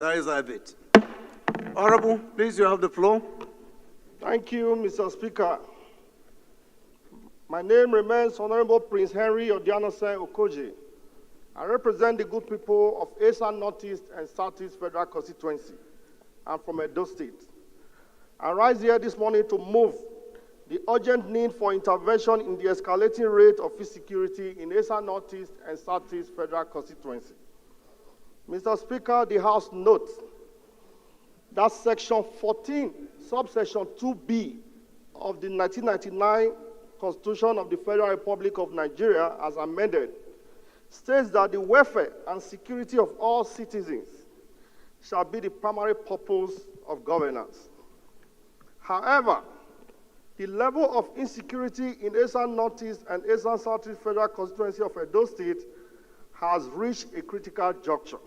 That is a bit. Honorable, please, you have the floor. Thank you, Mr. Speaker. My name remains Honorable Prince Henry Odianose Okoje. I represent the good people of Esa Northeast and Southeast Federal Constituency. I'm from Edo State. I rise here this morning to move the urgent need for intervention in the escalating rate of insecurity in Esa Northeast and Southeast Federal Constituency. Mr. Speaker, the House notes that Section 14, subsection 2B of the 1999 Constitution of the Federal Republic of Nigeria, as amended, states that the welfare and security of all citizens shall be the primary purpose of governance. However, the level of insecurity in Esa Northeast and Esa Southeast Federal Constituency of Edo State has reached a critical juncture,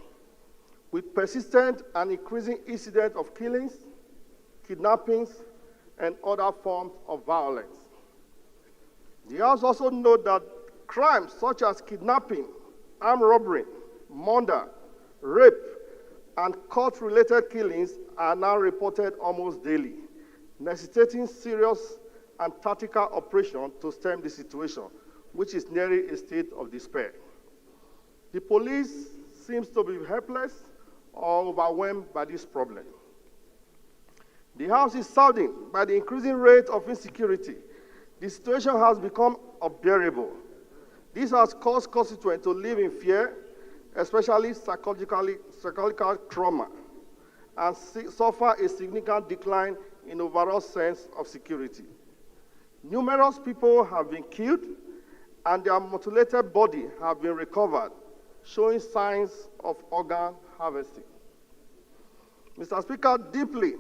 with persistent and increasing incidents of killings, kidnappings, and other forms of violence. The House also notes that crimes such as kidnapping, armed robbery, murder, rape, and court-related killings are now reported almost daily, necessitating serious and tactical operation to stem the situation, which is nearing a state of despair. The police seems to be helpless or overwhelmed by this problem. The House is saddened by the increasing rate of insecurity. The situation has become unbearable. This has caused constituents to live in fear, especially psychological trauma, and suffer a significant decline in overall sense of security. Numerous people have been killed, and their mutilated body have been recovered, showing signs of organ harvesting. Mr. Speaker, deeply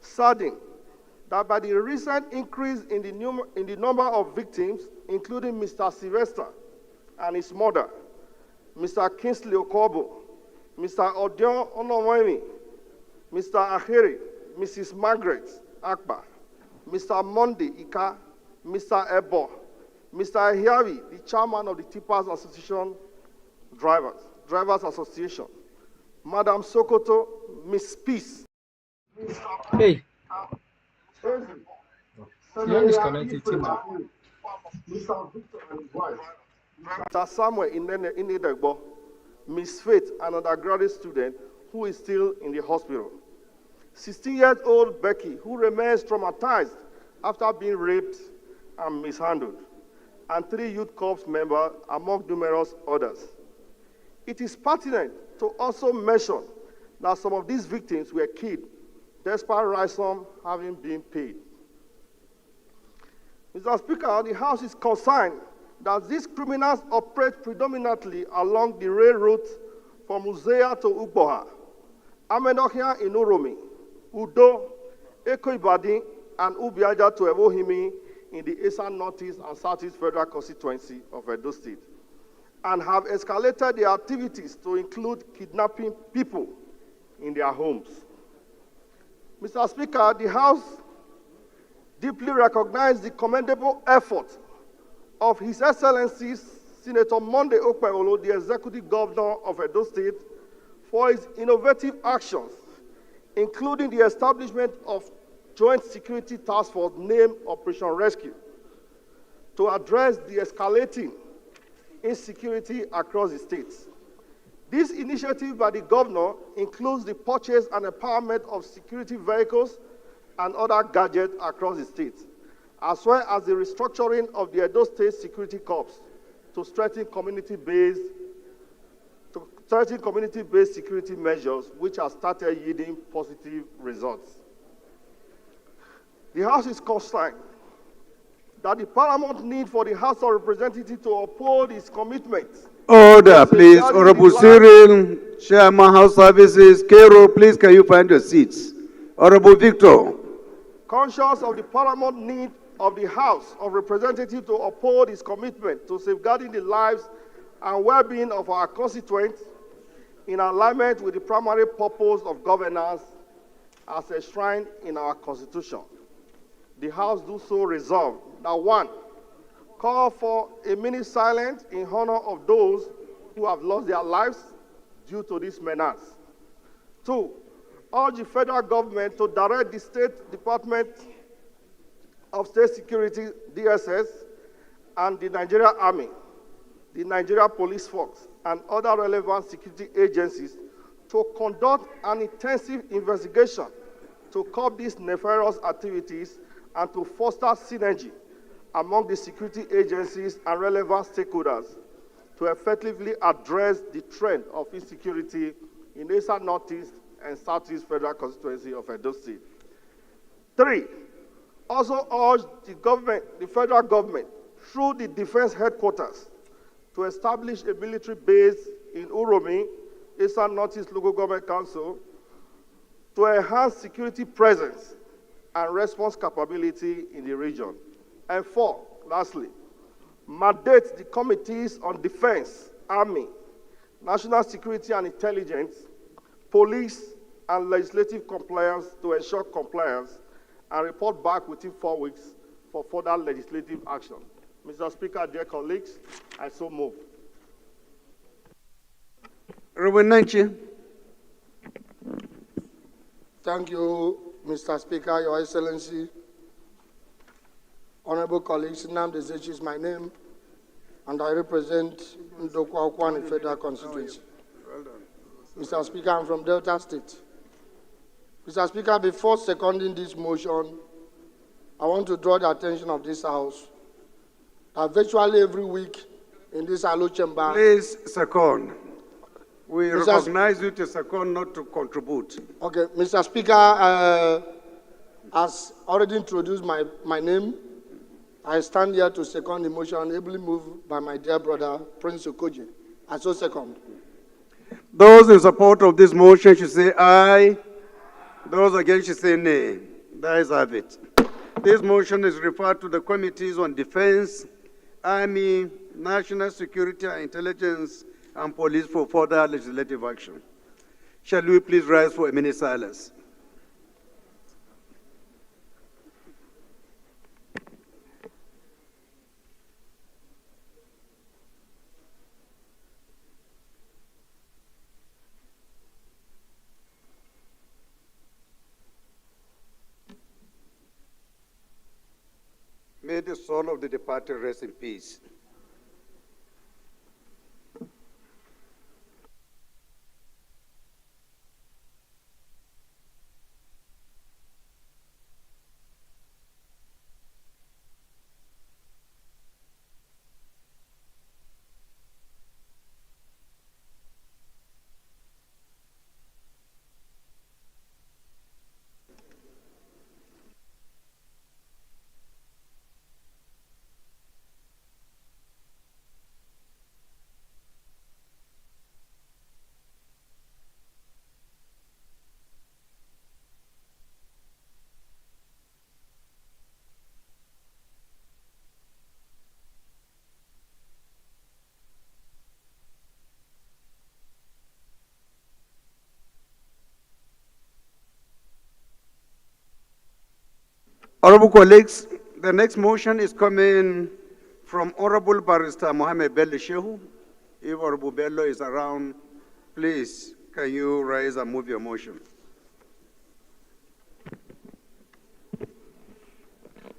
saddened that by the recent increase in the number of victims, including Mr. Sylvester and his mother, Mr. Kingsley Okobo, Mr. Odion Onowemi, Mr. Ahiri, Mrs. Margaret Akbar, Mr. Monday Ika, Mr. Ebo, Mr. Ahiavi, the chairman of the Tippers Association Drivers Association, Madam Sokoto, Miss Peace. Hey, you're disconnected. Mr. Victor and his wife, Mr. Samuel Inedegbo, Miss Faith, an undergraduate student who is still in the hospital. 16-year-old Becky, who remains traumatized after being raped and mishandled, and 3 youth corps members, among numerous others. It is pertinent to also mention that some of these victims were killed despite ransom having been paid. Mr. Speaker, the House is concerned that these criminals operate predominantly along the rail route from Uzea to Ugboha, Amendohia in Uromi, Udo, Eko Ibadi, and Ubiaja to Ewohimi in the Esa Northeast and Southeast Federal Constituency of Edo State, and have escalated their activities to include kidnapping people in their homes. Mr. Speaker, the House deeply recognizes the commendable effort of His Excellency Senator Monday Okpebholo, the Executive Governor of Edo State, for his innovative actions, including the establishment of Joint Security Task Force named Operation Rescue, to address the escalating insecurity across the states. This initiative by the governor includes the purchase and empowerment of security vehicles and other gadgets across the state, as well as the restructuring of the Edo State Security Corps to strengthen community-based security measures, which have started yielding positive results. The House is concerned that the paramount need for the House of Representatives to uphold its commitment. Order, please. Honorable Cyril, Chairman, House Services. Cairo, please, can you find your seats? Honorable Victor. Conscious of the paramount need of the House of Representatives to uphold its commitment to safeguarding the lives and well-being of our constituents in alignment with the primary purpose of governance as enshrined in our Constitution, the House do so resolve that 1, call for a minute silence in honor of those who have lost their lives due to this menace. Two, urge the federal government to direct the State Department of State Security, DSS, and the Nigerian Army, the Nigeria Police Force, and other relevant security agencies to conduct an intensive investigation to curb these nefarious activities and to foster synergy among the security agencies and relevant stakeholders to effectively address the trend of insecurity in the Eastern Northeast and Southeast Federal Constituency of Edo State. Three, also urge the federal government, through the Defense Headquarters, to establish a military base in Uromi, Eastern Northeast Local Government Council, to enhance security presence and response capability in the region. And four, lastly, mandate the committees on defense, army, national security and intelligence, police, and legislative compliance to ensure compliance and report back within 4 weeks for further legislative action. Mr. Speaker, dear colleagues, I so move. Honorable Nanchi. Thank you, Mr. Speaker, Your Excellency. Honorable colleagues, Nnamdi Ezechi is my name, and I represent Ndokwa Okwani Federal Constituency. Mr. Speaker, I'm from Delta State. Mr. Speaker, before seconding this motion, I want to draw the attention of this House that virtually every week in this Alo chamber... Please second. We recognize you to second, not to contribute. Okay, Mr. Speaker, has already introduced my name. I stand here to second the motion ably moved by my dear brother, Prince Okoje. I so second. Those in support of this motion should say aye. Those against should say nay. That is have it. This motion is referred to the committees on defense, army, national security and intelligence, and police for further legislative action. Shall we please rise for a minute silence? May the soul of the departed rest in peace. Honorable colleagues, the next motion is coming from Honorable Barrister Mohammed Bello Shehu. If Honorable Bello is around, please, can you rise and move your motion?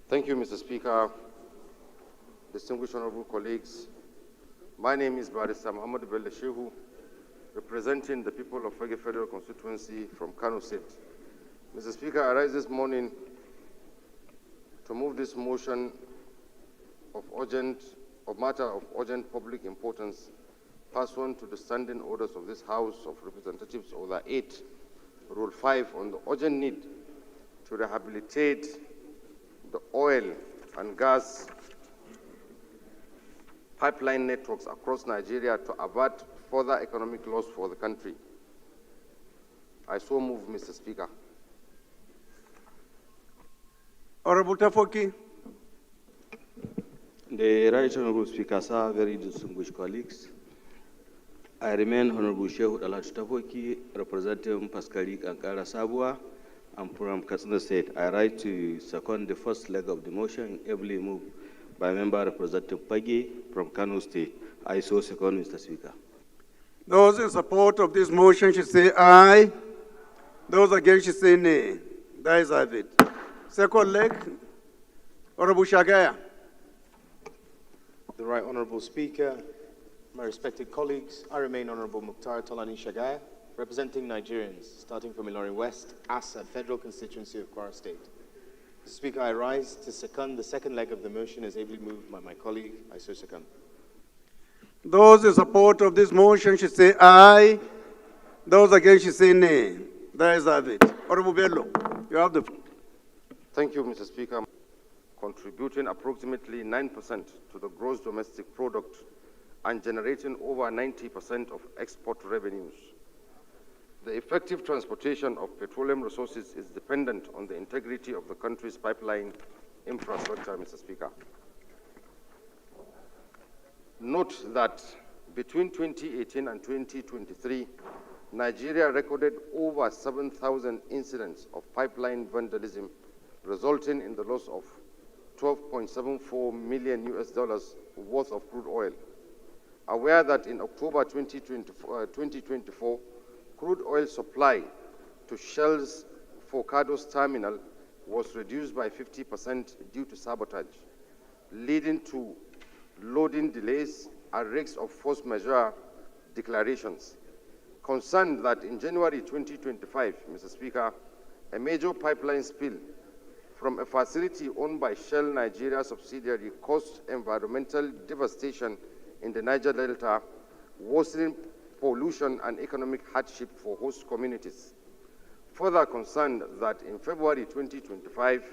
Thank you, Mr. Speaker. Distinguished honorable colleagues, my name is Barrister Mohammed Bello Shehu, representing the people of Fege Federal Constituency from Kano State. Mr. Speaker, I rise this morning to move this motion of matter of urgent public importance pursuant to the standing orders of this House of Representatives, Order 8, Rule 5, on the urgent need to rehabilitate the oil and gas pipeline networks across Nigeria to avert further economic loss for the country. I so move, Mr. Speaker. Honorable Tafoki. The Right Honorable Speaker, sir, very distinguished colleagues. I remain Honorable Shehu Dalhatu Tafoki, representing Pascali Kankara Sabua. I'm from Katsina State. I write to second the first leg of the motion, ably moved by Member Representative Pagi from Kano State. I so second, Mr. Speaker. Those in support of this motion should say aye. Those against it say nay. The ayes have it. Second leg, Honorable Shagaya. The Right Honourable Speaker, my respected colleagues, I remain Honourable Mukhtar Tolani Shagaya, representing Nigerians, starting from Ilorin West, Asa, Federal Constituency of Kwara State. Mr. Speaker, I rise to second the second leg of the motion as ably moved by my colleague. I so second. Those in support of this motion should say aye. Those against should say nay. The ayes have it. Honorable Bello, you have the floor. Thank you, Mr. Speaker. Contributing approximately 9% to the gross domestic product and generating over 90% of export revenues. The effective transportation of petroleum resources is dependent on the integrity of the country's pipeline infrastructure, Mr. Speaker. Note that between 2018 and 2023, Nigeria recorded over 7,000 incidents of pipeline vandalism, resulting in the loss of $12.74 million worth of crude oil. Aware that in October 2024, crude oil supply to Shell's Forcados terminal was reduced by 50% due to sabotage, leading to loading delays and risks of force majeure declarations. Concerned that in January 2025, Mr. Speaker, a major pipeline spill from a facility owned by Shell Nigeria subsidiary caused environmental devastation in the Niger Delta, worsening pollution and economic hardship for host communities. Further concerned that in February 2025,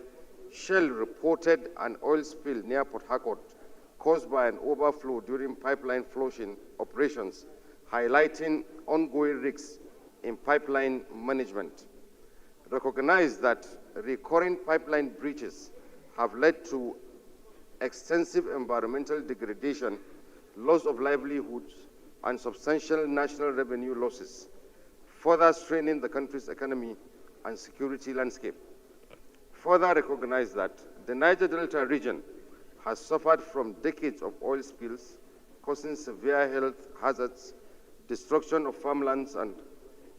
Shell reported an oil spill near Port Harcourt caused by an overflow during pipeline flushing operations, highlighting ongoing risks in pipeline management. Recognize that recurring pipeline breaches have led to extensive environmental degradation, loss of livelihoods, and substantial national revenue losses, further straining the country's economy and security landscape. Further recognize that the Niger Delta region has suffered from decades of oil spills, causing severe health hazards, destruction of farmlands, and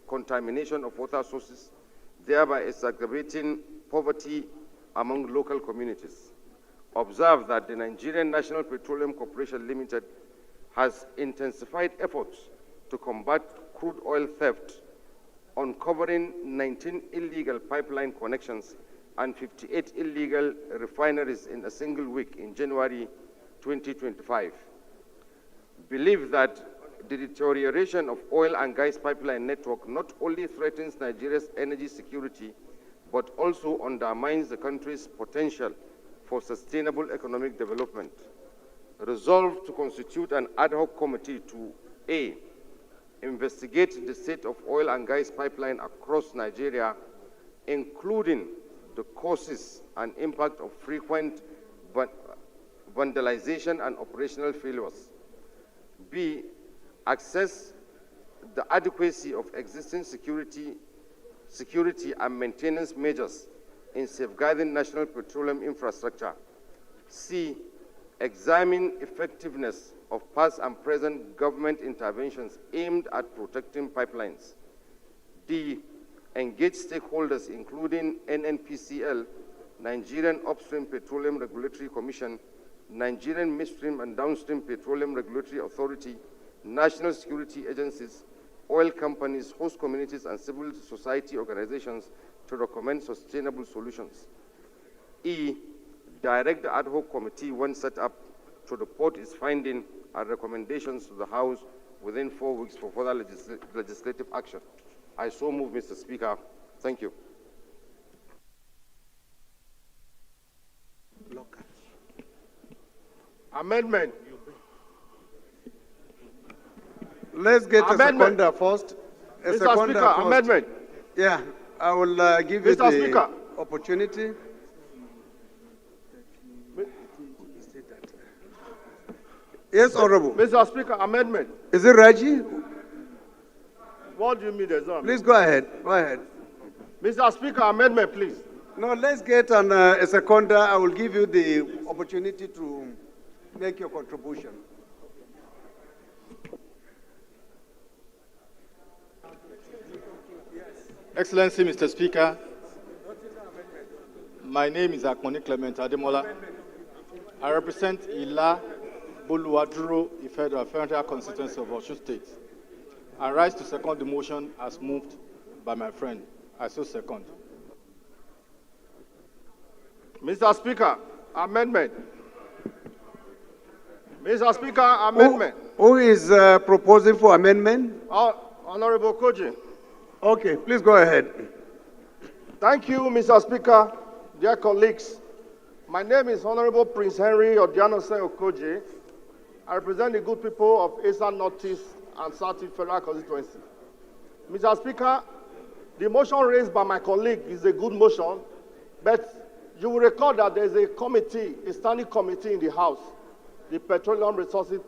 contamination of water sources, thereby exacerbating poverty among local communities. Observe that the Nigerian National Petroleum Corporation Limited has intensified efforts to combat crude oil theft, uncovering 19 illegal pipeline connections and 58 illegal refineries in a single week in January 2025. Believe that the deterioration of oil and gas pipeline network not only threatens Nigeria's energy security, but also undermines the country's potential for sustainable economic development. Resolved to constitute an ad hoc committee to A, investigate the state of oil and gas pipeline across Nigeria, including the causes and impact of frequent vandalization and operational failures. B, assess the adequacy of existing security and maintenance measures in safeguarding national petroleum infrastructure. C, examine effectiveness of past and present government interventions aimed at protecting pipelines. D, engage stakeholders including NNPCL, Nigerian Upstream Petroleum Regulatory Commission, Nigerian Midstream and Downstream Petroleum Regulatory Authority, national security agencies, oil companies, host communities, and civil society organizations to recommend sustainable solutions. E, direct the ad hoc committee, when set up, to report its findings and recommendations to the House within 4 weeks for further legislative action. I so move, Mr. Speaker. Thank you. Amendment. Let's get a Amendment. seconder first. A Mr. seconder Speaker, first. amendment. Yeah, I will give you Mr. the Speaker. opportunity. Yes, Honorable. Mr. Speaker, amendment. Is it Raji? What do you mean there's no amendment? Please go ahead. Go ahead. Mr. Speaker, amendment, please. No, let's get a seconder. I will give you the opportunity to make your contribution. Excellency, Mr. Speaker, my name is Akmoni Clement Ademola. I represent Ila Buluwaduro, Federal Constituency of Osun State. I rise to second the motion as moved by my friend. I so second. Mr. Speaker, amendment. Mr. Speaker, amendment. Who is proposing for amendment? Honorable Koji. Okay, please go ahead. Thank you, Mr. Speaker. Dear colleagues, my name is Honorable Prince Henry Odianose Okoje. I represent the good people of Eastern Northeast and Southeast Federal Constituency. Mr. Speaker, the motion raised by my colleague is a good motion, but you will recall that there is a committee, a standing committee in the House, the Petroleum Resources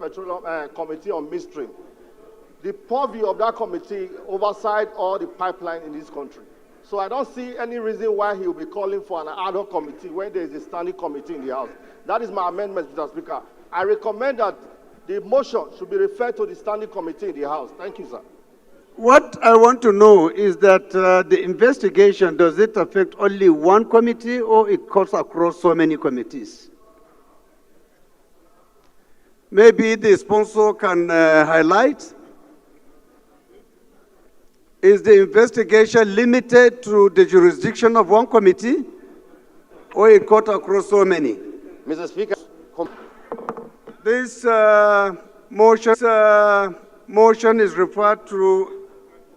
Committee on Midstream. The purview of that committee oversight all the pipeline in this country. So I don't see any reason why he will be calling for an ad hoc committee when there is a standing committee in the House. That is my amendment, Mr. Speaker. I recommend that the motion should be referred to the standing committee in the House. Thank you, sir. What I want to know is that the investigation, does it affect only one committee or it cuts across so many committees? Maybe the sponsor can highlight. Is the investigation limited to the jurisdiction of one committee or it cuts across so many? Mr. Speaker, This motion is referred to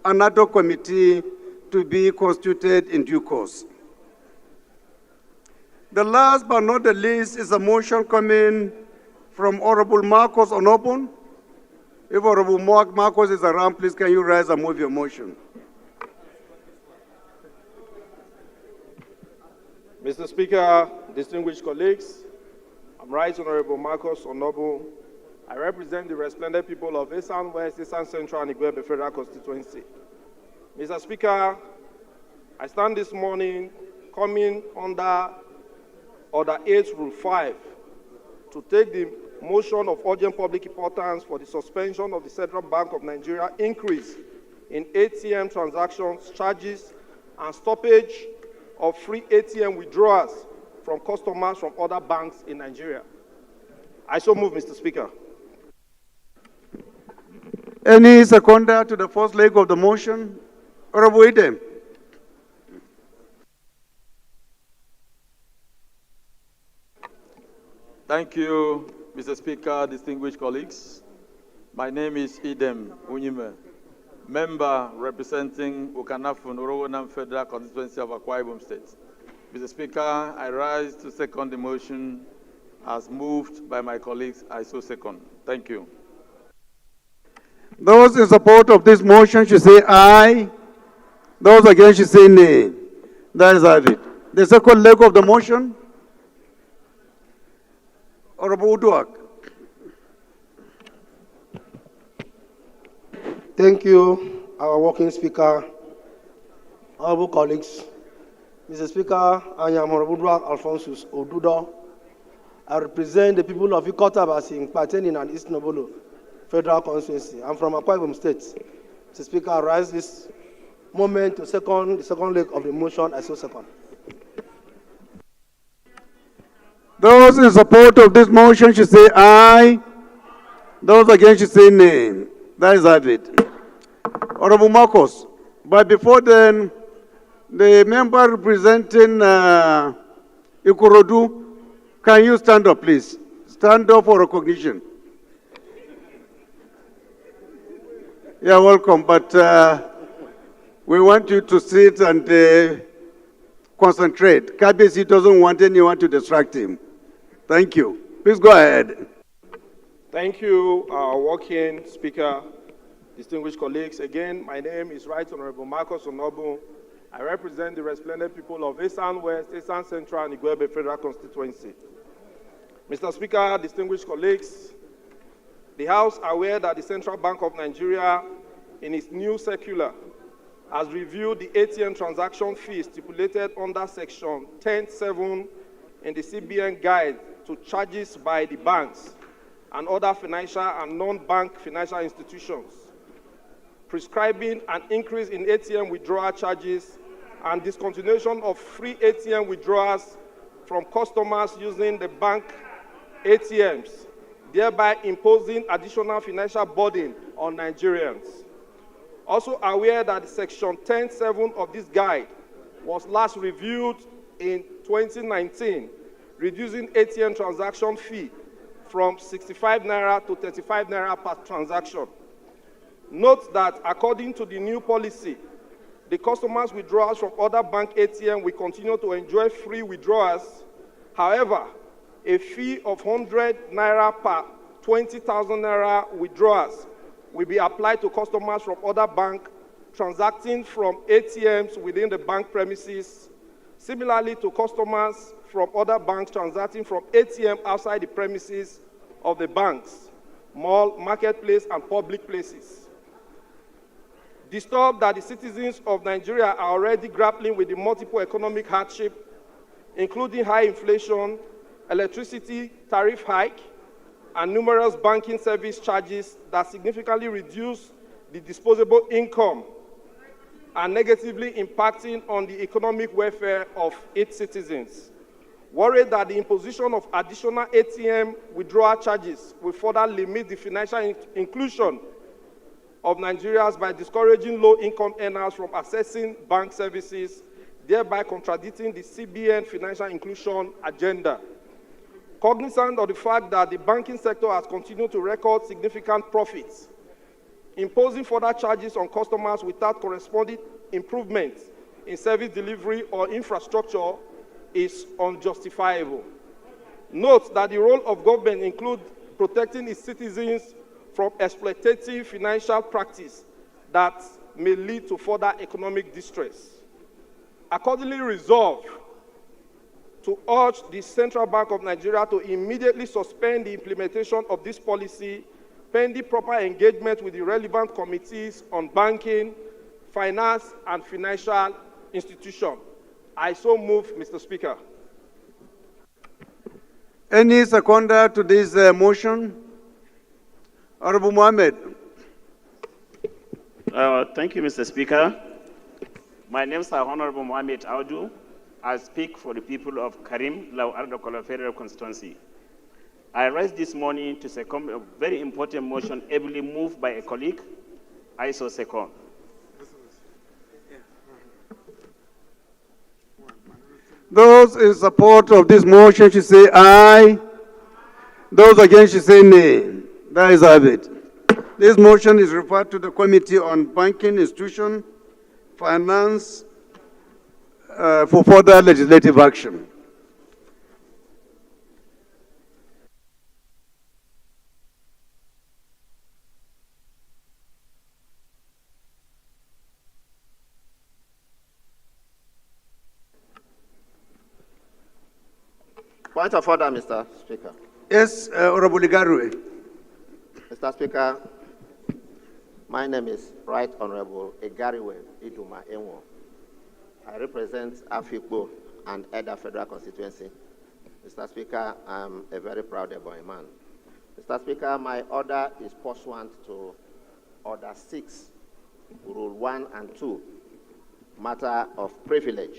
another committee to be constituted in due course. The last but not the least is a motion coming from Honorable Marcos Onobun. If Honorable Marcos is around, please can you rise and move your motion? Mr. Speaker, distinguished colleagues, I'm Right Honorable Marcos Onobun. I represent the resplendent people of Eastern West, Eastern Central, and Igwebe Federal Constituency. Mr. Speaker, I stand this morning coming under Order 8, Rule 5, to take the motion of urgent public importance for the suspension of the Central Bank of Nigeria increase in ATM transactions, charges, and stoppage of free ATM withdrawals from customers from other banks in Nigeria. I so move, Mr. Speaker. Any seconder to the first leg of the motion? Honorable Idem. Thank you, Mr. Speaker, distinguished colleagues. My name is Idem Unyime, member representing Ukanafun Orowonam Federal Constituency of Akwa Ibom State. Mr. Speaker, I rise to second the motion as moved by my colleagues. I so second. Thank you. Those in support of this motion should say aye. Those against should say nay. That is it. The second leg of the motion. Honorable Uduak. Thank you, our working speaker, honorable colleagues. Mr. Speaker, I am Honorable Uduak Alphonsus Odudo. I represent the people of Ikotabasi, Pateni and East Nobolo Federal Constituency. I'm from Akwa Ibom State. Mr. Speaker, I rise this moment to second the second leg of the motion. I so second. Those in support of this motion should say aye. Those against should say nay. That is it. Honorable Marcos, but before then, the member representing Ikorodu, can you stand up, please? Stand up for recognition. You're welcome, but we want you to sit and concentrate. Kabesi doesn't want anyone to distract him. Thank you. Please go ahead. Thank you, working speaker, distinguished colleagues. Again, my name is Right Honorable Marcos Onobun. I represent the resplendent people of Eastern West, Eastern Central, and Igwebe Federal Constituency. Mr. Speaker, distinguished colleagues, the House are aware that the Central Bank of Nigeria, in its new circular, has reviewed the ATM transaction fee stipulated under Section 10(7) in the CBN Guide to charges by the banks and other financial and non-bank financial institutions. prescribing an increase in ATM withdrawal charges, and discontinuation of free ATM withdrawals from customers using the bank ATMs, thereby imposing additional financial burden on Nigerians. Also aware that Section 10.7 of this guide was last reviewed in 2019, reducing ATM transaction fee from 65 naira to 35 naira per transaction. Note that according to the new policy, the customers' withdrawals from other bank ATM will continue to enjoy free withdrawals. However, a fee of 100 naira per 20,000 naira withdrawals will be applied to customers from other banks transacting from ATMs within the bank premises. Similarly to customers from other banks transacting from ATM outside the premises of the banks, mall, marketplace, and public places. Disturbed that the citizens of Nigeria are already grappling with the multiple economic hardship, including high inflation, electricity tariff hike, and numerous banking service charges that significantly reduce the disposable income and negatively impacting on the economic welfare of its citizens. Worried that the imposition of additional ATM withdrawal charges will further limit the financial inclusion of Nigerians by discouraging low-income earners from accessing bank services, thereby contradicting the CBN financial inclusion agenda. Cognizant of the fact that the banking sector has continued to record significant profits, imposing further charges on customers without corresponding improvements in service delivery or infrastructure is unjustifiable. Note that the role of government includes protecting its citizens from exploitative financial practice that may lead to further economic distress. Accordingly resolved to urge the Central Bank of Nigeria to immediately suspend the implementation of this policy pending proper engagement with the relevant committees on banking, finance, and financial institutions. I so move, Mr. Speaker. Any seconder to this motion? Honorable Mohammed. Thank you, Mr. Speaker. My name is Honorable Mohammed Audu. I speak for the people of Karim Lau Ardokola Federal Constituency. I rise this morning to second a very important motion ably moved by a colleague. I so second. Those in support of this motion should say aye. Those against should say nay. That is it. This motion is referred to the Committee on Banking Institution, Finance, for further legislative action. Point of order, Mr. Speaker. Yes, Honorable Igarue. Mr. Speaker, my name is Right Honorable Igariwe Iduma Enwo. I represent Afikpo and Eda Federal Constituency. Mr. Speaker, I'm a very proud boy man. Mr. Speaker, my order is pursuant to Order 6, Rule 1 and 2, matter of privilege.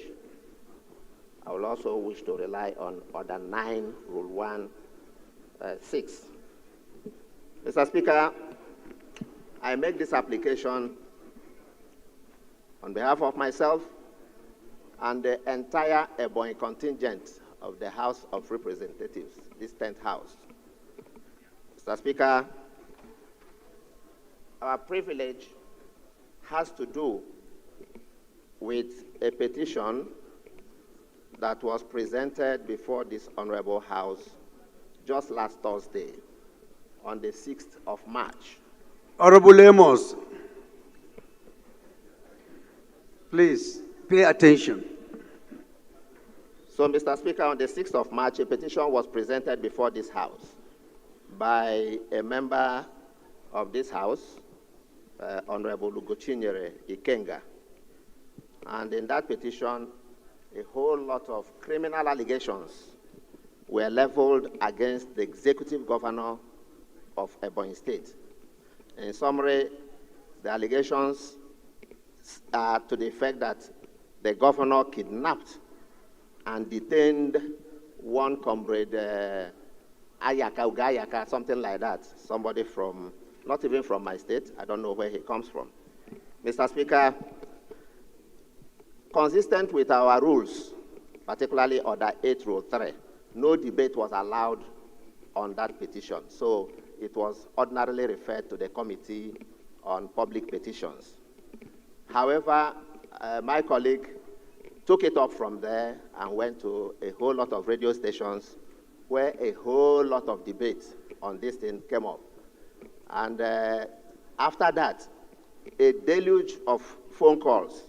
I will also wish to rely on Order 9, Rule 1, 6. Mr. Speaker, I make this application on behalf of myself and the entire Ebonyi contingent of the House of Representatives, this 10th House. Mr. Speaker, our privilege has to do with a petition that was presented before this Honorable House just last Thursday, on the 6th of March. Honorable Amos, please pay attention. So, Mr. Speaker, on the 6th of March, a petition was presented before this House by a member of this House, Honorable Ugochinyere Ikenga. And in that petition, a whole lot of criminal allegations were leveled against the executive governor of Ebonyi State. In summary, The allegations are to the effect that the governor kidnapped and detained one comrade, Ayaka, Ugayaka, something like that, somebody from, not even from my state, I don't know where he comes from. Mr. Speaker, consistent with our rules, particularly Order 8, Rule 3, no debate was allowed on that petition. So it was ordinarily referred to the Committee on Public Petitions. However, my colleague took it up from there and went to a whole lot of radio stations where a whole lot of debate on this thing came up. And after that, a deluge of phone calls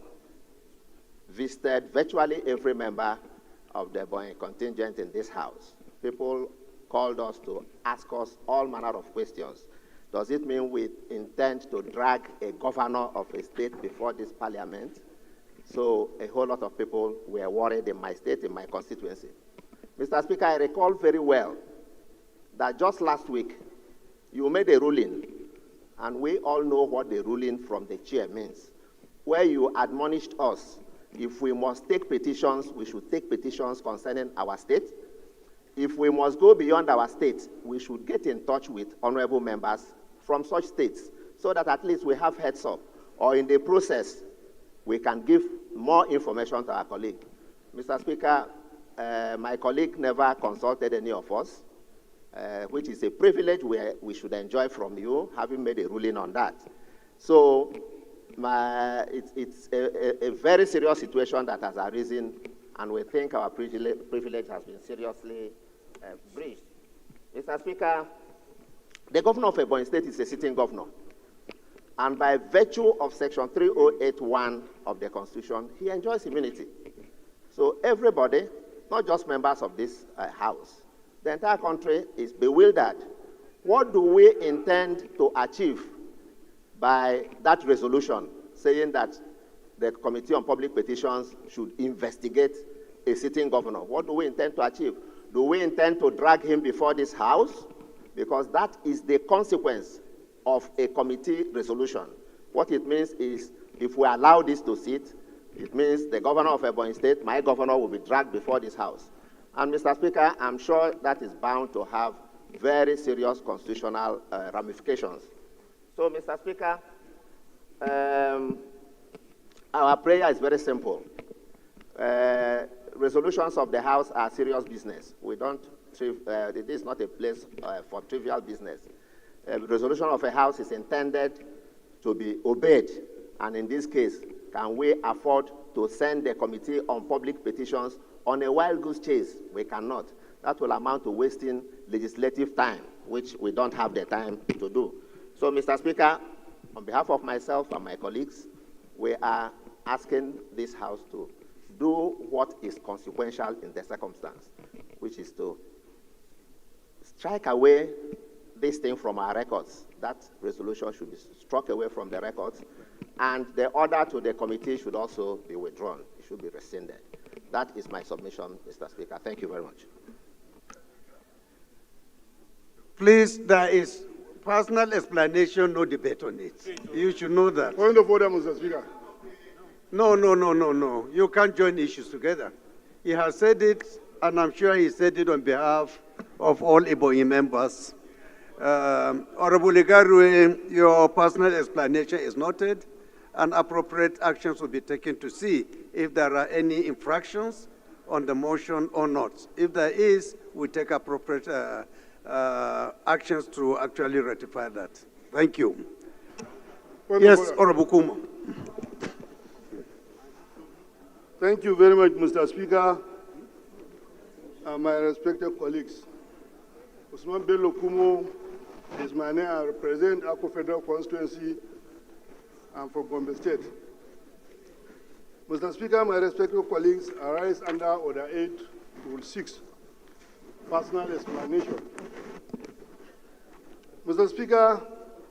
visited virtually every member of the Boeing contingent in this house. People called us to ask us all manner of questions. Does it mean we intend to drag a governor of a state before this parliament? So a whole lot of people were worried in my state, in my constituency. Mr. Speaker, I recall very well that just last week, you made a ruling, and we all know what the ruling from the chair means, where you admonished us, if we must take petitions, we should take petitions concerning our state. If we must go beyond our state, we should get in touch with honorable members from such states so that at least we have heads up, or in the process, we can give more information to our colleague. Mr. Speaker, my colleague never consulted any of us, which is a privilege we should enjoy from you, having made a ruling on that. So it's a very serious situation that has arisen, and we think our privilege has been seriously breached. Mr. Speaker, the governor of Ebonyi State is a sitting governor. And by virtue of Section 3081 of the Constitution, he enjoys immunity. So everybody, not just members of this House, the entire country is bewildered. What do we intend to achieve by that resolution saying that the Committee on Public Petitions should investigate a sitting governor? What do we intend to achieve? Do we intend to drag him before this House? Because that is the consequence of a committee resolution. What it means is, if we allow this to sit, it means the governor of Ebonyi State, my governor, will be dragged before this House. And Mr. Speaker, I'm sure that is bound to have very serious constitutional ramifications. So, Mr. Speaker, our prayer is very simple. Resolutions of the House are serious business. We don't, it is not a place for trivial business. Resolution of a House is intended to be obeyed, and in this case, can we afford to send the Committee on Public Petitions on a wild goose chase? We cannot. That will amount to wasting legislative time, which we don't have the time to do. So, Mr. Speaker, on behalf of myself and my colleagues, we are asking this House to do what is consequential in the circumstance, which is to strike away this thing from our records. That resolution should be struck away from the records, and the order to the committee should also be withdrawn. It should be rescinded. That is my submission, Mr. Speaker. Thank you very much. Please, there is personal explanation, no debate on it. You should know that. Point of order, Mr. Speaker. No. You can't join issues together. He has said it, and I'm sure he said it on behalf of all Ebonyi members. Honorable Igarwe, your personal explanation is noted, and appropriate actions will be taken to see if there are any infractions on the motion or not. If there is, we take appropriate actions to actually ratify that. Thank you. Yes, Honorable Kuma. Thank you very much, Mr. Speaker, and my respected colleagues. Usman Bello Kumo is my name. I represent Akko Federal Constituency. I'm from Gombe State. Mr. Speaker, my respected colleagues, I rise under Order 8, Rule 6, personal explanation. Mr. Speaker,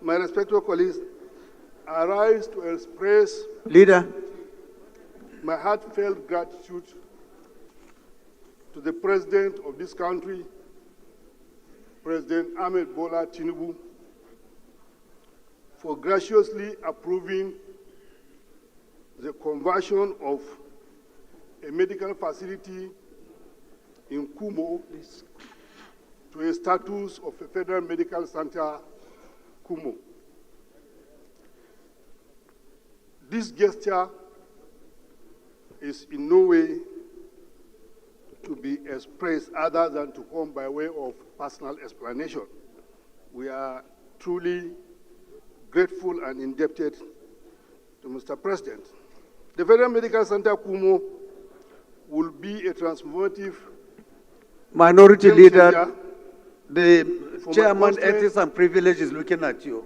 my respected colleagues, I rise to express my heartfelt gratitude to the President of this country, President Ahmed Bola Tinubu, for graciously approving the conversion of a medical facility in Kumo to a status of a federal medical center, Kumo. This gesture is in no way to be expressed other than to come by way of personal explanation. We are truly grateful and indebted to Mr. President. The Federal Medical Center Kumo will be a transformative Minority game Leader, changer the for my Chairman, constituent, Ethics and Privilege is looking at you.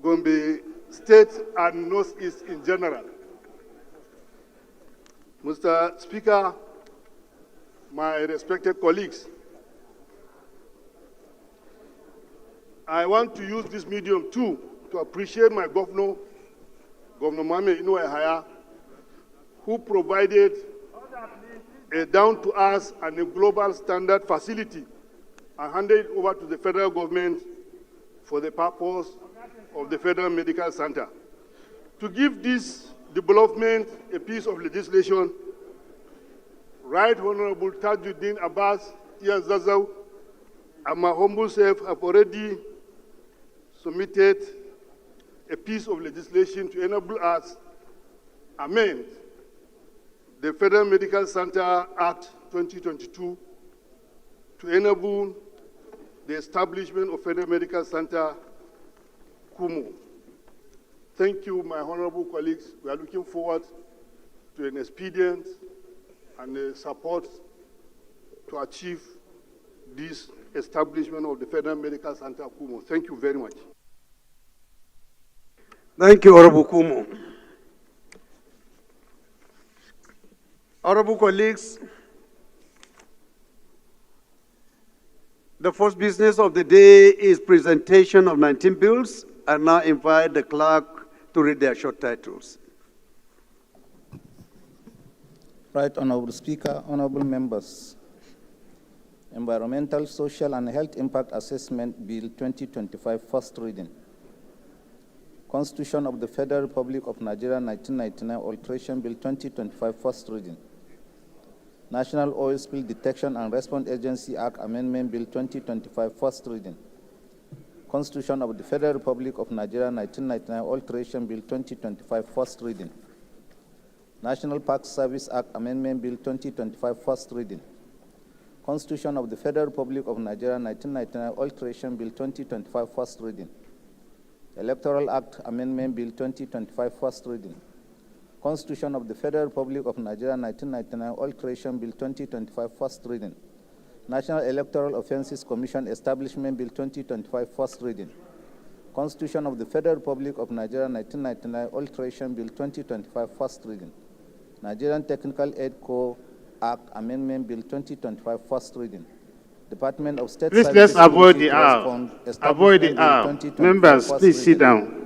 Gombe State and Northeast in general. Mr. Speaker, my respected colleagues, I want to use this medium too to appreciate my governor, Governor Mohamed Inu Yahaya, who provided a down-to-earth and a global standard facility and handed it over to the federal government for the purpose of the Federal Medical Center. To give this development a piece of legislation, Right Honorable Tajuddin Abbas Ian Zazaw and my humble self have already submitted a piece of legislation to enable us amend the Federal Medical Center Act 2022 to enable the establishment of Federal Medical Center Kumo. Thank you, my honorable colleagues. We are looking forward to an expedient and a support to achieve this establishment of the Federal Medical Center Kumo. Thank you very much. Thank you, Honorable Kumo. Honorable colleagues, the first business of the day is presentation of 19 bills. I now invite the clerk to read their short titles. Right, Honorable Speaker, honorable members. Environmental, Social and Health Impact Assessment Bill 2025, first reading. Constitution of the Federal Republic of Nigeria 1999 Alteration Bill 2025, first reading. National Oil Spill Detection and Response Agency Act Amendment Bill 2025, first reading. Constitution of the Federal Republic of Nigeria 1999 Alteration Bill 2025, first reading. National Park Service Act Amendment Bill 2025, first reading. Constitution of the Federal Republic of Nigeria 1999 Alteration Bill 2025, first reading. Electoral Act Amendment Bill 2025, first reading. Constitution of the Federal Republic of Nigeria 1999 Alteration Bill 2025, first reading. National Electoral Offences Commission Establishment Bill 2025, first reading. Constitution of the Federal Republic of Nigeria 1999 Alteration Bill 2025, first reading. Nigerian Technical Aid Corps Act Amendment Bill 2025, first reading. Department of State Please Services let's avoid the Committee aisle. Response Avoid the Establishment Bill aisle. 2025, Members, first please sit reading. down.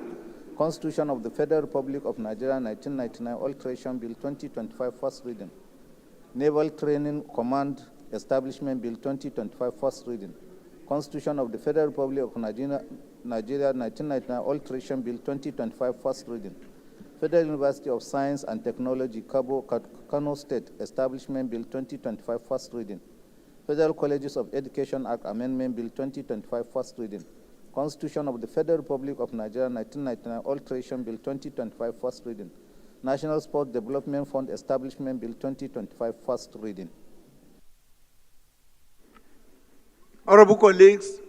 Constitution of the Federal Republic of Nigeria 1999 Alteration Bill 2025, first reading. Naval Training Command Establishment Bill 2025, first reading. Constitution of the Federal Republic of Nigeria 1999 Alteration Bill 2025, first reading. Federal University of Science and Technology, Kano State Establishment Bill 2025, first reading. Federal Colleges of Education Act Amendment Bill 2025, first reading. Constitution of the Federal Republic of Nigeria 1999 Alteration Bill 2025, first reading. National Sport Development Fund Establishment Bill 2025, first reading. Honorable colleagues,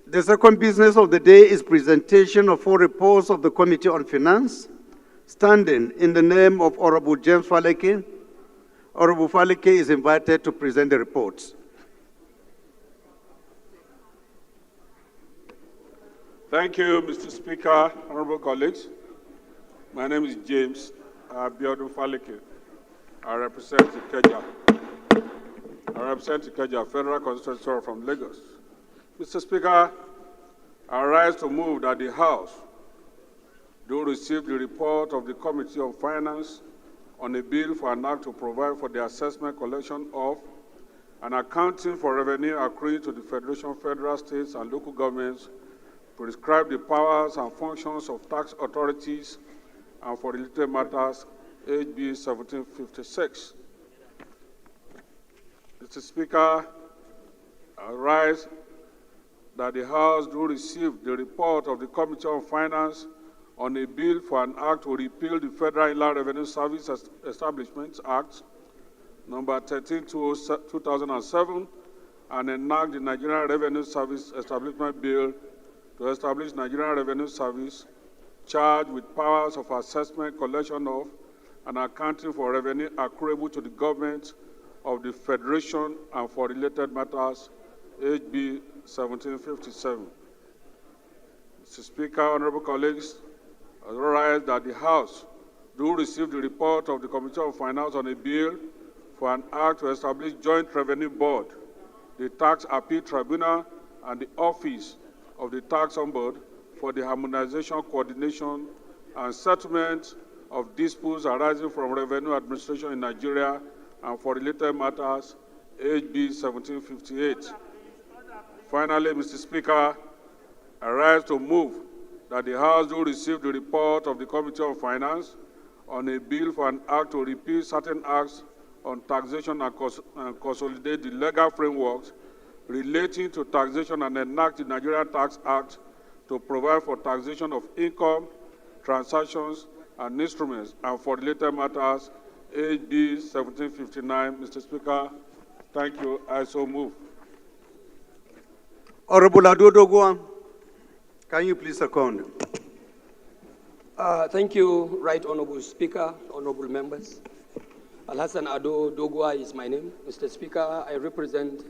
the second business of the day is presentation of 4 reports of the Committee on Finance. Standing in the name of Honorable James Faleke, Honorable Faleke is invited to present the reports. Thank you, Mr. Speaker, honorable colleagues. My name is James Abiodun Faleke. I represent Ikeja. Federal Constituency from Lagos. Mr. Speaker, I rise to move that the House do receive the report of the Committee on Finance on a bill for an act to provide for the assessment, collection of, and accounting for revenue accruing to the Federation, federal, states, and local governments prescribe the powers and functions of tax authorities and for related matters, HB 1756. Mr. Speaker, I rise that the House do receive the report of the Committee on Finance on a bill for an act to repeal the Federal Inland Revenue Service Establishments Act, number 13/2007, and enact the Nigerian Revenue Service Establishment Bill to establish Nigerian Revenue Service, charged with powers of assessment, collection of, and accounting for revenue accruable to the government of the Federation and for related matters, HB 1757. Mr. Speaker, honorable colleagues, I rise that the House do receive the report of the Committee on Finance on a bill for an act to establish Joint Revenue Board, the Tax Appeal Tribunal, and the Office of the Tax Ombudsman for the harmonization, coordination, and settlement of disputes arising from revenue administration in Nigeria and for related matters, HB 1758. Finally, Mr. Speaker, I rise to move that the House do receive the report of the Committee on Finance on a bill for an act to repeal certain acts on taxation and consolidate the legal frameworks relating to taxation and enact the Nigerian Tax Act to provide for taxation of income, transactions, and instruments, and for related matters, HB 1759. Mr. Speaker, thank you. I so move. Honorable Ado Doguwa, can you please second? Thank you, Right Honorable Speaker, honorable members. Alhassan Ado Doguwa is my name. Mr. Speaker, I represent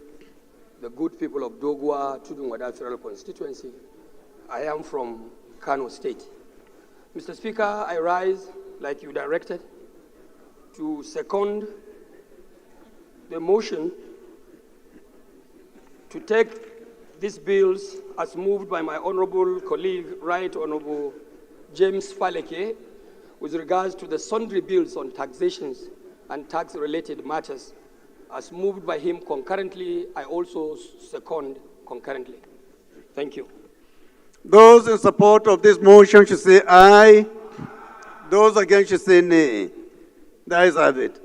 the good people of Doguwa, Tudun-Wada Federal Constituency. I am from Kano State. Mr. Speaker, I rise, like you directed, to second the motion to take these bills as moved by my honorable colleague, Right Honorable James Faleke, with regards to the sundry bills on taxations and tax-related matters. As moved by him concurrently, I also second concurrently. Thank you. Those in support of this motion should say aye. Those against should say nay. The ayes have it.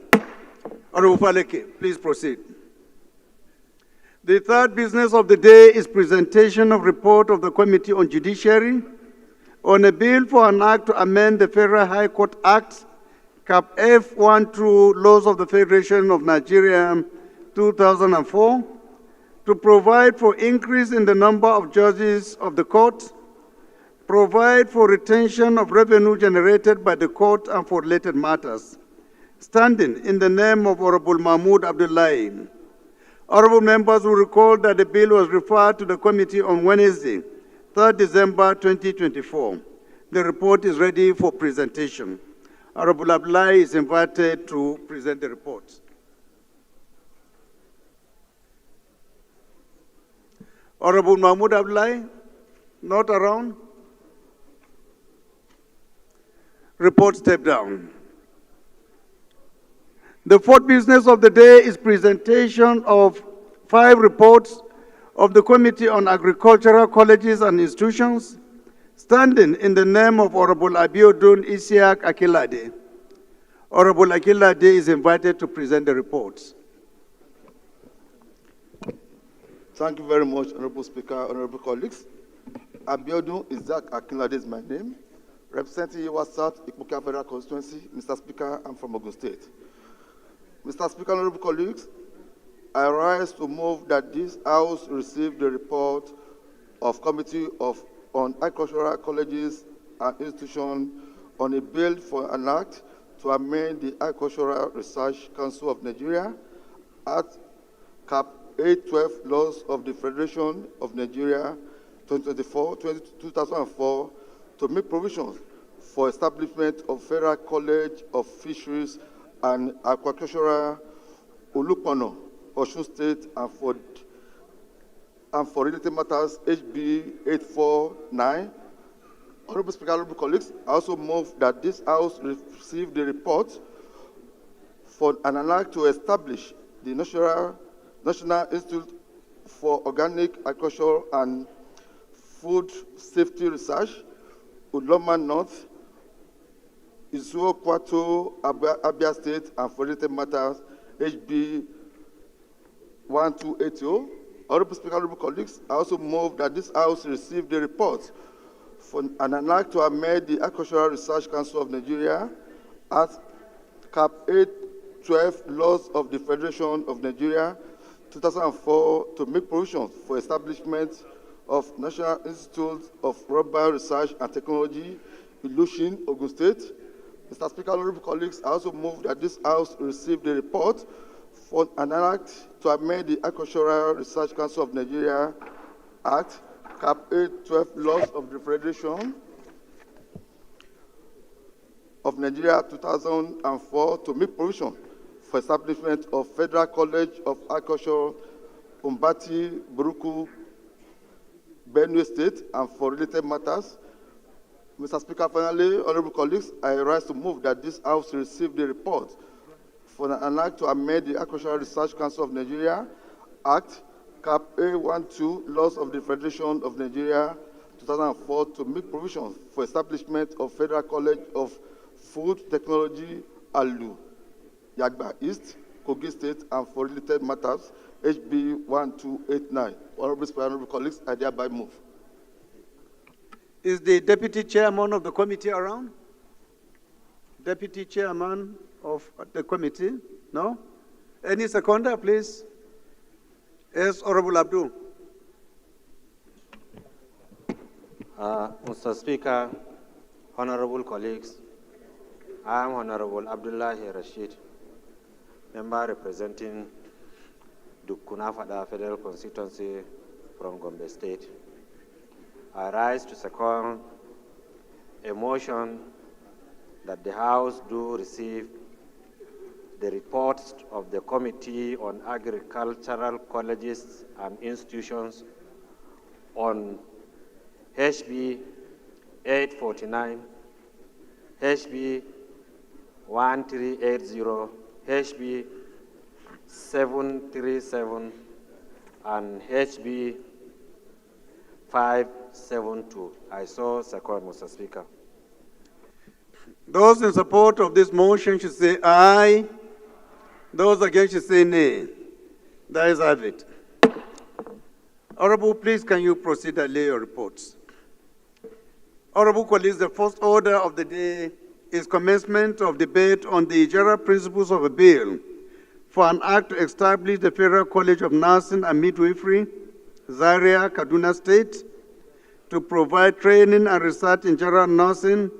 Honorable Faleke, please proceed. The third business of the day is presentation of report of the Committee on Judiciary on a bill for an act to amend the Federal High Court Act, Cap F1 through Laws of the Federation of Nigeria 2004, to provide for increase in the number of judges of the court, provide for retention of revenue generated by the court and for related matters. Standing in the name of Honorable Mahmoud Abdullahi. Honorable members will recall that the bill was referred to the committee on Wednesday, 3rd December 2024. The report is ready for presentation. Honorable Abdullahi is invited to present the report. Honorable Mahmoud Abdullahi, not around? Report step down. The fourth business of the day is presentation of 5 reports of the Committee on Agricultural Colleges and Institutions, standing in the name of Honorable Abiodun Isiaq Akilade. Honorable Akilade is invited to present the reports. Thank you very much, Honorable Speaker, honorable colleagues. Abiodun Isiaq Akilade is my name, representing Yewa South, Ikpuka Federal Constituency. Mr. Speaker, I'm from Ogun State. Mr. Speaker, honorable colleagues, I rise to move that this House receive the report of Committee on Agricultural Colleges and Institutions on a bill for an act to amend the Agricultural Research Council of Nigeria Act Cap 812 Laws of the Federation of Nigeria 2004 to make provisions for establishment of Federal College of Fisheries and Aquaculture, Olupano, Osun State, and for related matters, HB 849. Honorable Speaker, honorable colleagues, I also move that this House receive the report for an act to establish the National Institute for Organic Agriculture and Food Safety Research, Uloma North, Isuo Kwato, Abia State, and for related matters, HB 1280. Honorable Speaker, honorable colleagues, I also move that this House receive the report for an act to amend the Agricultural Research Council of Nigeria Act Cap 812 Laws of the Federation of Nigeria 2004 to make provisions for establishment of National Institute of Rubber Research and Technology, Ilushin, Ogun State. Mr. Speaker, honorable colleagues, I also move that this House receive the report for an act to amend the Agricultural Research Council of Nigeria Act, Cap 812 Laws of the Federation of Nigeria 2004 to make provision for establishment of Federal College of Agriculture, Umbati, Buruku, Benue State, and for related matters. Mr. Speaker, finally, honorable colleagues, I rise to move that this House receive the report for an act to amend the Agricultural Research Council of Nigeria Act, Cap A12, Laws of the Federation of Nigeria 2004 to make provisions for establishment of Federal College of Food Technology, ALU, Yagba East, Kogi State, and for related matters, HB 1289. Honorable Speaker, honorable colleagues, I thereby move. Is the Deputy Chairman of the committee around? Deputy Chairman of the committee? No? Any seconder, please? Yes, Honorable Abdul. Mr. Speaker, honorable colleagues, I am Honorable Abdullahi Rashid, member representing Dukunafada Federal Constituency from Gombe State. I rise to second a motion that the House do receive the reports of the Committee on Agricultural Colleges and Institutions on HB 849, HB 1380, HB 737, and HB 572. I so second, Mr. Speaker. Those in support of this motion should say aye. Those against should say nay. The ayes have it. Honorable, please can you proceed and lay your reports. Honorable colleagues, the first order of the day is commencement of debate on the general principles of a bill for an act to establish the Federal College of Nursing and Midwifery, Zaria, Kaduna State, to provide training and research in general nursing,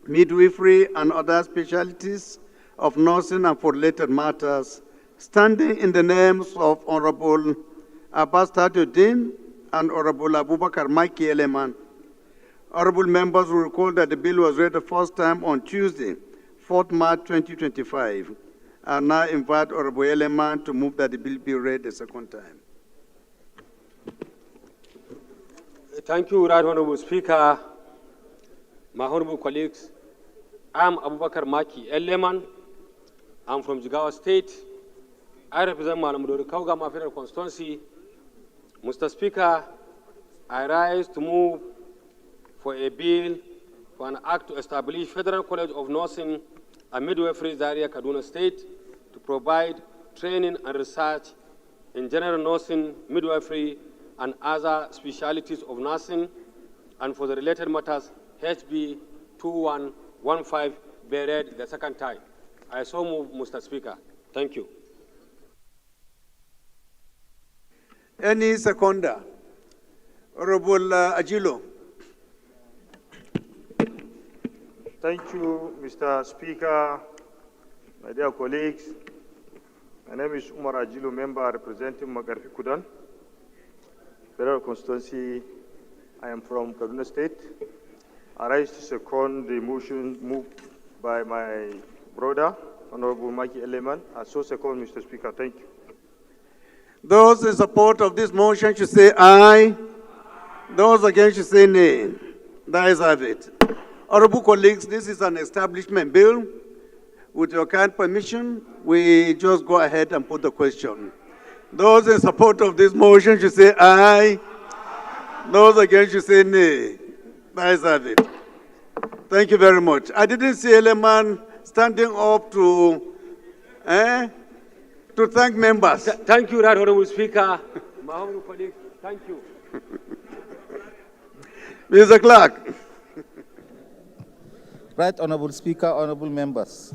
midwifery, and other specialties of nursing and for related matters, standing in the names of Honorable Abbas Tajuddin and Honorable Abubakar Maki Eleman. Honorable members will recall that the bill was read the first time on Tuesday, 4th March 2025. I now invite Honorable Eleman to move that the bill be read the second time. Thank you, Right Honorable Speaker. My honorable colleagues, I'm Abubakar Maki Eleman. I'm from Jigawa State. I represent Malamudori Kaugama Federal Constituency. Mr. Speaker, I rise to move for a bill for an act to establish Federal College of Nursing and Midwifery, Zaria, Kaduna State, to provide training and research in general nursing, midwifery, and other specialties of nursing, and for the related matters, HB 2115 be read the second time. I so move, Mr. Speaker. Thank you. Any seconder? Honorable Ajilo. Thank you, Mr. Speaker, my dear colleagues. My name is Umar Ajilo, member representing Magharibi Kudan, Federal Constituency. I am from Kaduna State. I rise to second the motion moved by my brother, Honorable Maki Eleman. I so second, Mr. Speaker. Thank you. Those in support of this motion should say aye. Those against should say nay. The ayes have it. Honorable colleagues, this is an establishment bill. With your kind permission, we just go ahead and put the question. Those in support of this motion should say aye. Those against, you say nay. The ayes have it. Thank you very much. I didn't see Eleman standing up to thank members. Thank you, Right Honorable Speaker. My honorable colleagues, thank you. Mr. Clerk. Right Honorable Speaker, honorable members.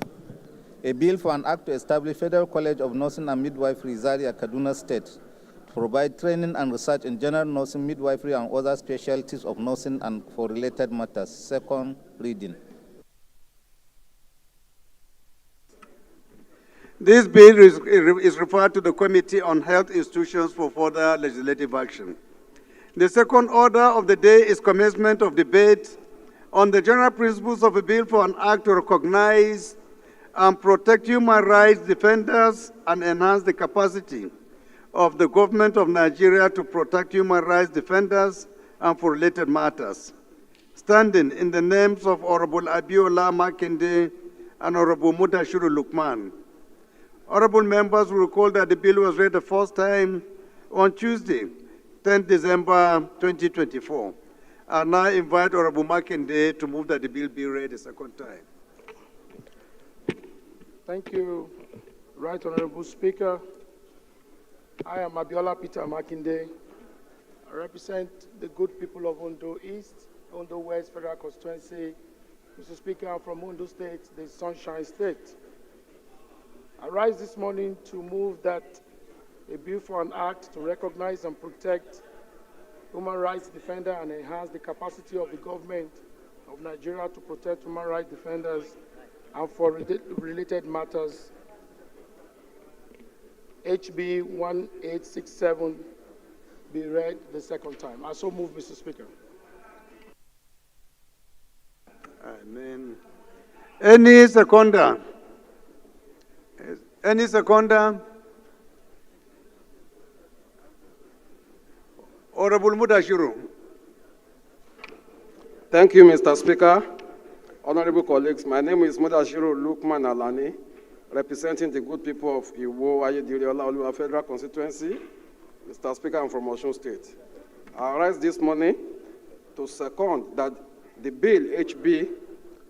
A bill for an act to establish Federal College of Nursing and Midwifery, Zaria, Kaduna State, to provide training and research in general nursing, midwifery, and other specialties of nursing and for related matters. Second reading. This bill is referred to the Committee on Health Institutions for further legislative action. The second order of the day is commencement of debate on the general principles of a bill for an act to recognize and protect human rights defenders and enhance the capacity of the government of Nigeria to protect human rights defenders and for related matters. Standing in the names of Honorable Abiola Makinde and Honorable Mudashiru Lukman. Honorable members will recall that the bill was read the first time on Tuesday, 10 December 2024. I now invite Honorable Makinde to move that the bill be read a second time. Thank you, Right Honorable Speaker. I am Abiola Peter Makinde. I represent the good people of Ondo East, Ondo West Federal Constituency. Mr. Speaker, I'm from Ondo State, the Sunshine State. I rise this morning to move that a bill for an act to recognize and protect human rights defenders and enhance the capacity of the government of Nigeria to protect human rights defenders and for related matters, HB 1867, be read the second time. I so move, Mr. Speaker. Amen. Any seconder? Any seconder? Honorable Mudashiru. Thank you, Mr. Speaker. Honorable colleagues, my name is Mudashiru Lukman Alani, representing the good people of Iwo Ayediri Olaoluwa Federal Constituency. Mr. Speaker, I'm from Osun State. I rise this morning to second that the bill HB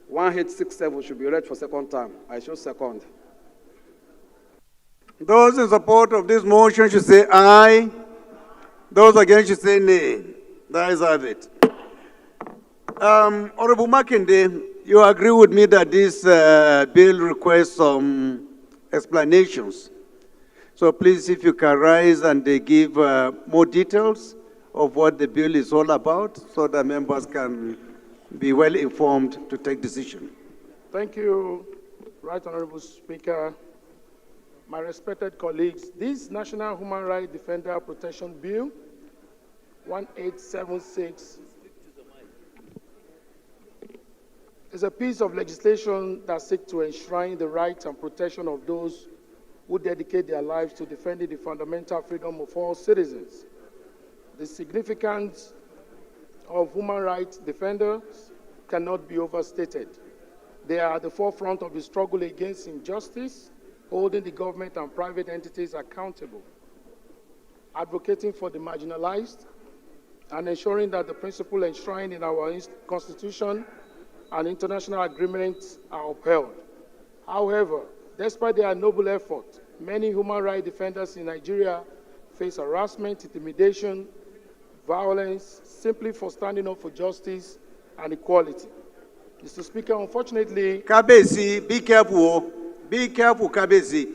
1867 should be read for second time. I show second. Those in support of this motion should say aye. Those against should say nay. The ayes have it. Honorable Makinde, you agree with me that this bill requires some explanations. So please, if you can rise and give more details of what the bill is all about so that members can be well informed to take decision. Thank you, Right Honorable Speaker. My respected colleagues, this National Human Rights Defender Protection Bill 1876 is a piece of legislation that seeks to enshrine the rights and protection of those who dedicate their lives to defending the fundamental freedom of all citizens. The significance of human rights defenders cannot be overstated. They are at the forefront of the struggle against injustice, holding the government and private entities accountable, advocating for the marginalized, and ensuring that the principles enshrined in our Constitution and international agreements are upheld. However, despite their noble effort, many human rights defenders in Nigeria face harassment, intimidation, violence, simply for standing up for justice and equality. Mr. Speaker, unfortunately... Kabezi, be careful. Be careful, Kabezi.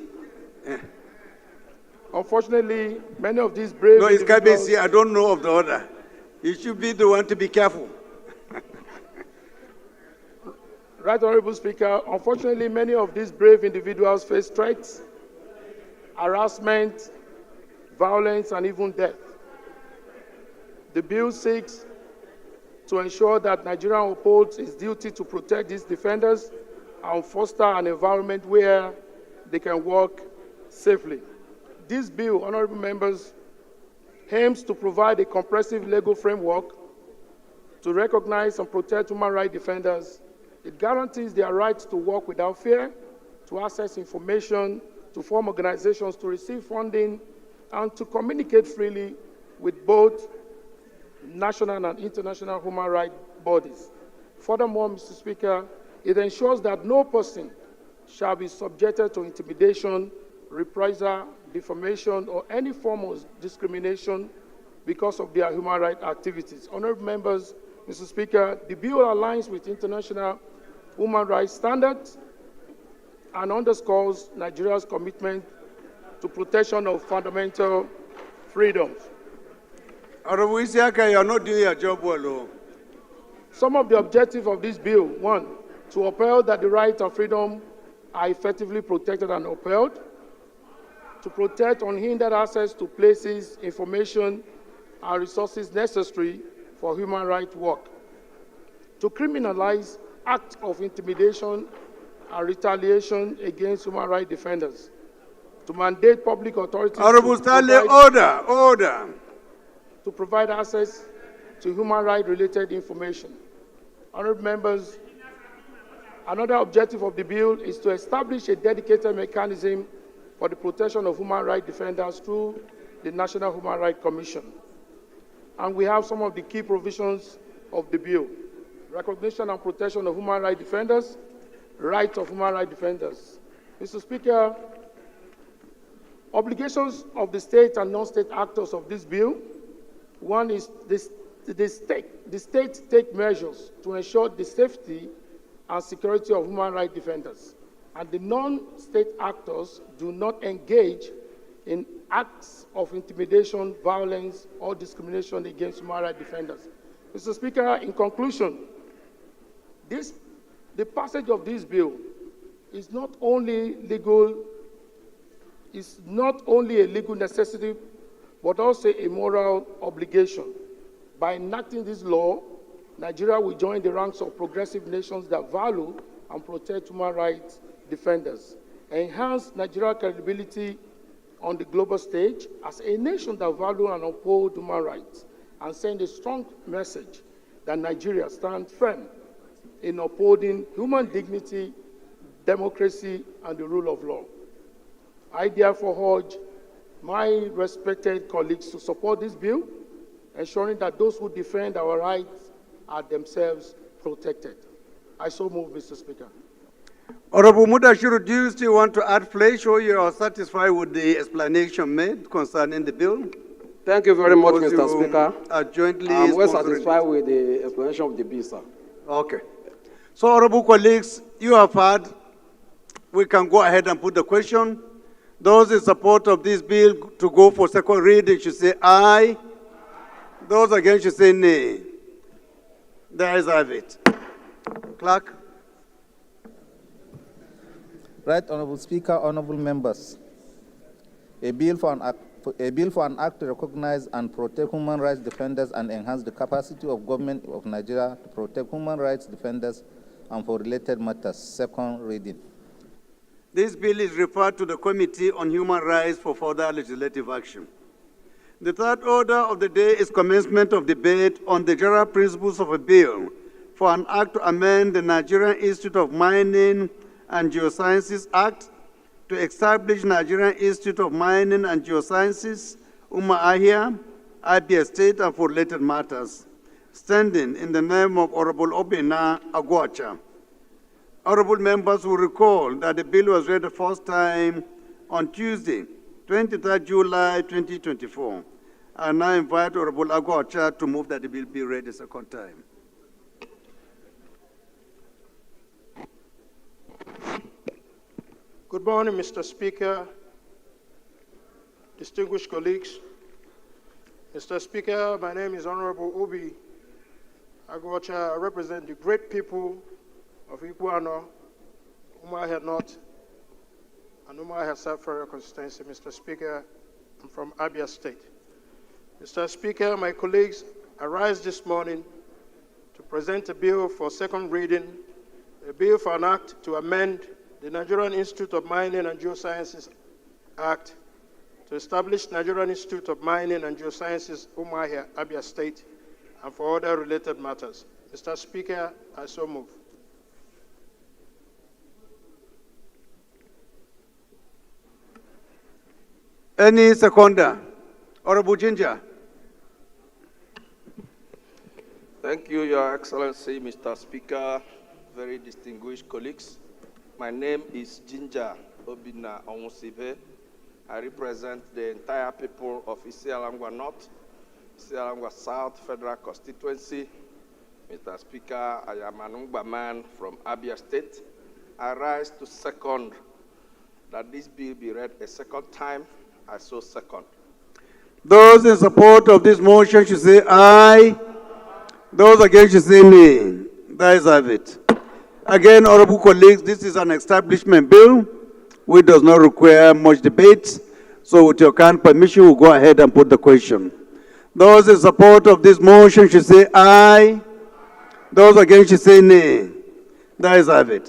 Unfortunately, many of these brave No, it's Kabezi. I don't know of the order. You should be the one to be careful. Right Honorable Speaker, unfortunately, many of these brave individuals face threats, harassment, violence, and even death. The bill seeks to ensure that Nigeria upholds its duty to protect these defenders and foster an environment where they can work safely. This bill, honorable members, aims to provide a comprehensive legal framework to recognize and protect human rights defenders. It guarantees their right to work without fear, to access information, to form organizations, to receive funding, and to communicate freely with both national and international human rights bodies. Furthermore, Mr. Speaker, it ensures that no person shall be subjected to intimidation, reprisal, defamation, or any form of discrimination because of their human rights activities. Honorable members, Mr. Speaker, the bill aligns with international human rights standards and underscores Nigeria's commitment to protection of fundamental freedoms. Honorable Isiaka, you are not doing your job well. Oh. Some of the objectives of this bill: 1, to uphold that the rights of freedom are effectively protected and upheld; to protect unhindered access to places, information, and resources necessary for human rights work; to criminalize acts of intimidation and retaliation against human rights defenders; to mandate public authorities Honorable Stanley, order. To provide access to human rights-related information. Honorable members, another objective of the bill is to establish a dedicated mechanism for the protection of human rights defenders through the National Human Rights Commission. And we have some of the key provisions of the bill: recognition and protection of human rights defenders, rights of human rights defenders. Mr. Speaker, obligations of the state and non-state actors of this bill: 1 is the state take measures to ensure the safety and security of human rights defenders, and the non-state actors do not engage in acts of intimidation, violence, or discrimination against human rights defenders. Mr. Speaker, in conclusion, the passage of this bill is not only a legal necessity, but also a moral obligation. By enacting this law, Nigeria will join the ranks of progressive nations that value and protect human rights defenders, enhance Nigeria's credibility on the global stage as a nation that values and upholds human rights, and send a strong message that Nigeria stands firm in upholding human dignity, democracy, and the rule of law. I therefore urge my respected colleagues to support this bill, ensuring that those who defend our rights are themselves protected. I so move, Mr. Speaker. Honorable Mudashiru, do you still want to add flesh, or you are satisfied with the explanation made concerning the bill? Thank you very much, Mr. Speaker. I'm well satisfied with the explanation of the bill, sir. Okay. So, honorable colleagues, you have heard. We can go ahead and put the question. Those in support of this bill to go for second reading should say aye. Those against should say nay. The ayes have it. Clerk. Right Honorable Speaker, honorable members. A bill for an act to recognize and protect human rights defenders and enhance the capacity of government of Nigeria to protect human rights defenders and for related matters. Second reading. This bill is referred to the Committee on Human Rights for further legislative action. The third order of the day is commencement of debate on the general principles of a bill for an act to amend the Nigerian Institute of Mining and Geosciences Act to establish Nigerian Institute of Mining and Geosciences, Umuahia, Abia State, and for related matters, standing in the name of Honorable Obinna Agwacha. Honorable members will recall that the bill was read the first time on Tuesday, 23rd July 2024. I now invite Honorable Agwacha to move that the bill be read a second time. Good morning, Mr. Speaker, distinguished colleagues. Mr. Speaker, my name is Honorable Obi Agwacha. I represent the great people of Iguano, Umuahia North, and Umuahia South Federal Constituency. Mr. Speaker, I'm from Abia State. Mr. Speaker, my colleagues, I rise this morning to present a bill for second reading, a bill for an act to amend the Nigerian Institute of Mining and Geosciences Act to establish Nigerian Institute of Mining and Geosciences, Umuahia, Abia State, and for other related matters. Mr. Speaker, I so move. Any seconder? Honorable Ginger. Thank you, Your Excellency, Mr. Speaker, very distinguished colleagues. My name is Ginger Obina Onwusibe. I represent the entire people of Isialangwa North, Isialangwa South Federal Constituency. Mr. Speaker, I am an Ungba man from Abia State. I rise to second that this bill be read a second time. I so second. Those in support of this motion should say aye. Those against should say nay. The ayes have it. Again, honorable colleagues, this is an establishment bill which does not require much debate. So with your kind permission, we'll go ahead and put the question. Those in support of this motion should say aye. Those against should say nay. The ayes have it.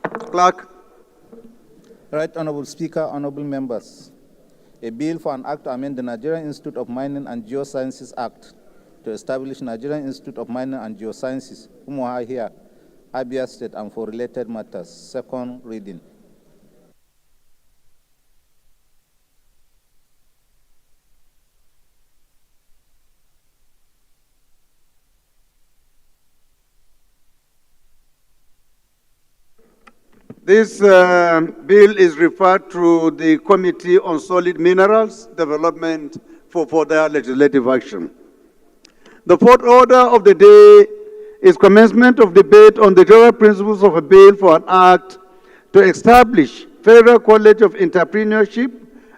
Clerk. Right, Honorable Speaker, honorable members. A bill for an act to amend the Nigerian Institute of Mining and Geosciences Act to establish Nigerian Institute of Mining and Geosciences, Umuahia, Abia State, and for related matters. Second reading. This bill is referred to the Committee on Solid Minerals Development for further legislative action. The fourth order of the day is commencement of debate on the general principles of a bill for an act to establish Federal College of Entrepreneurship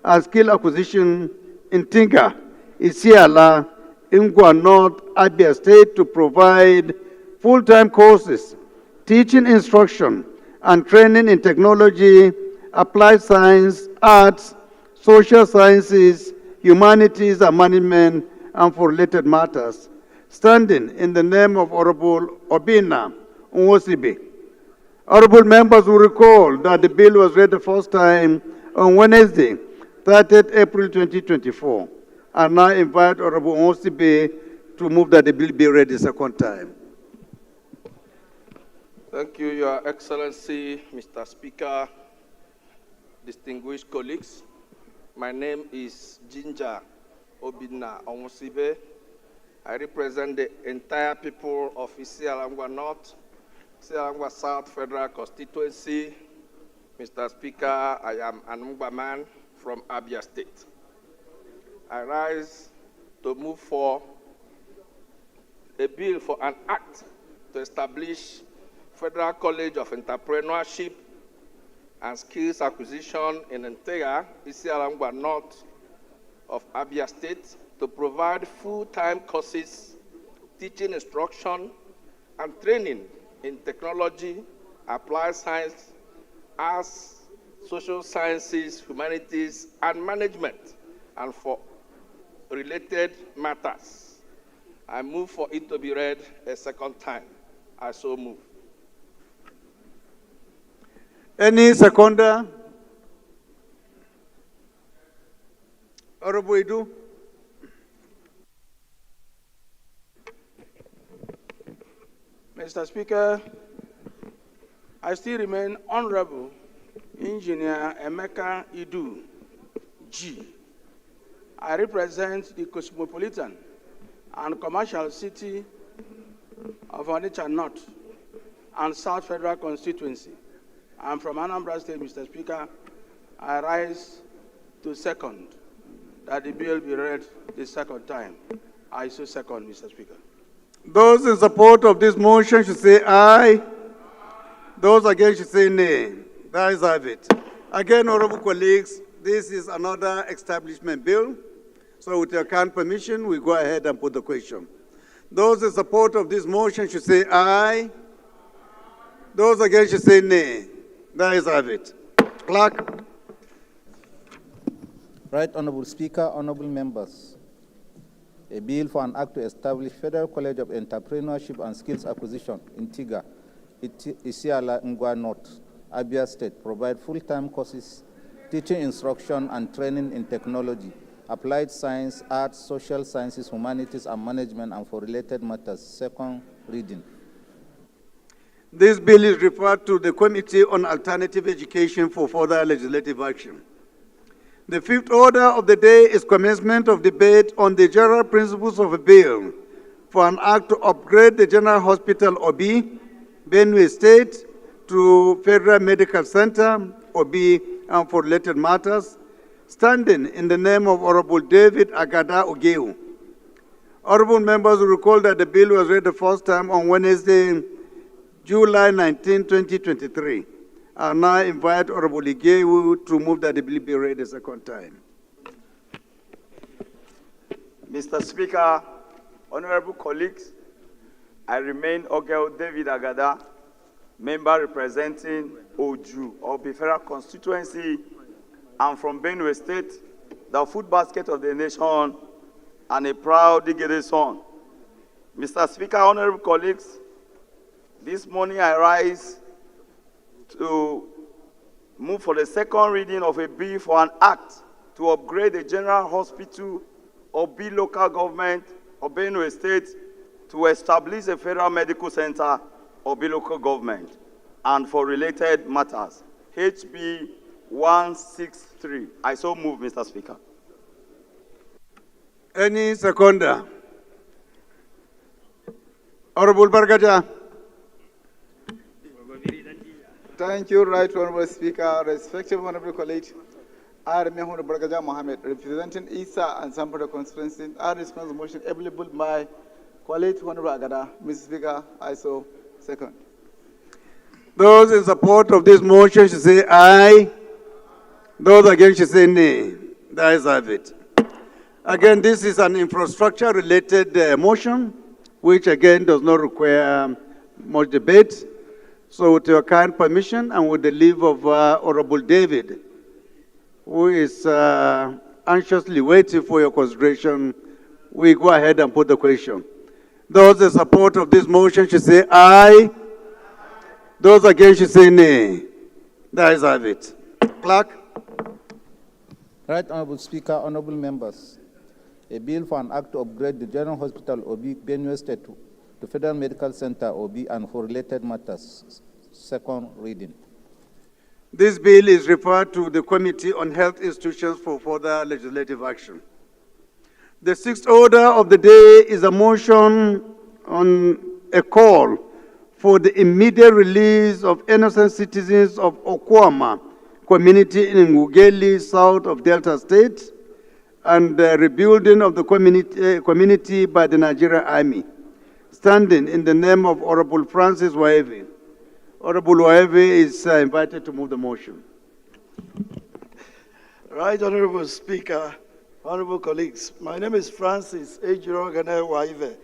and Skill Acquisition in Tinga, Isiala, Ingwa North, Abia State to provide full-time courses, teaching instruction, and training in technology, applied science, arts, social sciences, humanities, and management, and for related matters, standing in the name of Honorable Obina Onwusibe. Honorable members will recall that the bill was read the first time on Wednesday, 30th April 2024. I now invite Honorable Onwusibe to move that the bill be read the second time. Thank you, Your Excellency, Mr. Speaker, distinguished colleagues. My name is Ginger Obina Onwusibe. I represent the entire people of Isialangwa North, Isialangwa South Federal Constituency. Mr. Speaker, I am an Ungba man from Abia State. I rise to move for a bill for an act to establish Federal College of Entrepreneurship and Skills Acquisition in Ntega, Isialangwa North of Abia State, to provide full-time courses, teaching instruction, and training in technology, applied science, arts, social sciences, humanities, and management, and for related matters. I move for it to be read a second time. I so move. Any seconder? Honorable Idu. Mr. Speaker, I still remain Honorable Engineer Emeka Idu, G. I represent the cosmopolitan and commercial city of Onitsha North and South Federal Constituency. I'm from Anambra State, Mr. Speaker. I rise to second that the bill be read the second time. I so second, Mr. Speaker. Those in support of this motion should say aye. Those against should say nay. The ayes have it. Again, honorable colleagues, this is another establishment bill. So with your kind permission, we go ahead and put the question. Those in support of this motion should say aye. Those against should say nay. The ayes have it. Clerk. Right, Honorable Speaker, honorable members. A bill for an act to establish Federal College of Entrepreneurship and Skills Acquisition in Tiga, Isiala, Ngwa North, Abia State, provide full-time courses, teaching instruction and training in technology, applied science, arts, social sciences, humanities, and management, and for related matters. Second reading. This bill is referred to the Committee on Alternative Education for further legislative action. The fifth order of the day is commencement of debate on the general principles of a bill for an act to upgrade the General Hospital Obi, Benue State, to Federal Medical Center, Obi, and for related matters, standing in the name of Honorable David Agada Ogeu. Honorable members will recall that the bill was read the first time on Wednesday, July 19, 2023. I now invite Honorable Ogeu to move that the bill be read a second time. Mr. Speaker, honorable colleagues, I remain Ogeu David Agada, member representing Oju of the Federal Constituency and from Benue State, the food basket of the nation, and a proud Igede son. Mr. Speaker, honorable colleagues, this morning I rise to move for the second reading of a bill for an act to upgrade the General Hospital of B local government of Benue State to establish a federal medical center of B local government and for related matters. HB 163. I so move, Mr. Speaker. Any seconder? Honorable Bargaja. Thank you, Right Honorable Speaker. Respected Honorable Colleague, I remain Honorable Bargaja Mohammed, representing Isa and Sampara constituency. I respond to the motion available by colleague Honorable Agada. Mr. Speaker, I so second. Those in support of this motion should say aye. Those against should say nay. The ayes have it. Again, this is an infrastructure-related motion, which again does not require much debate. So with your kind permission and with the leave of Honorable David, who is anxiously waiting for your consideration, we go ahead and put the question. Those in support of this motion should say aye. Those against should say nay. The ayes have it. Clerk. Right Honorable Speaker, honorable members, a bill for an act to upgrade the General Hospital Obi, Benue State to Federal Medical Center Obi and for related matters. Second reading. This bill is referred to the Committee on Health Institutions for further legislative action. The sixth order of the day is a motion on a call for the immediate release of innocent citizens of Okwama community in Ngugeli, south of Delta State, and the rebuilding of the community by the Nigerian Army, standing in the name of Honorable Francis Waeve. Honorable Waeve is invited to move the motion. Right Honorable Speaker, honorable colleagues, my name is Francis Ejirogane Waeve,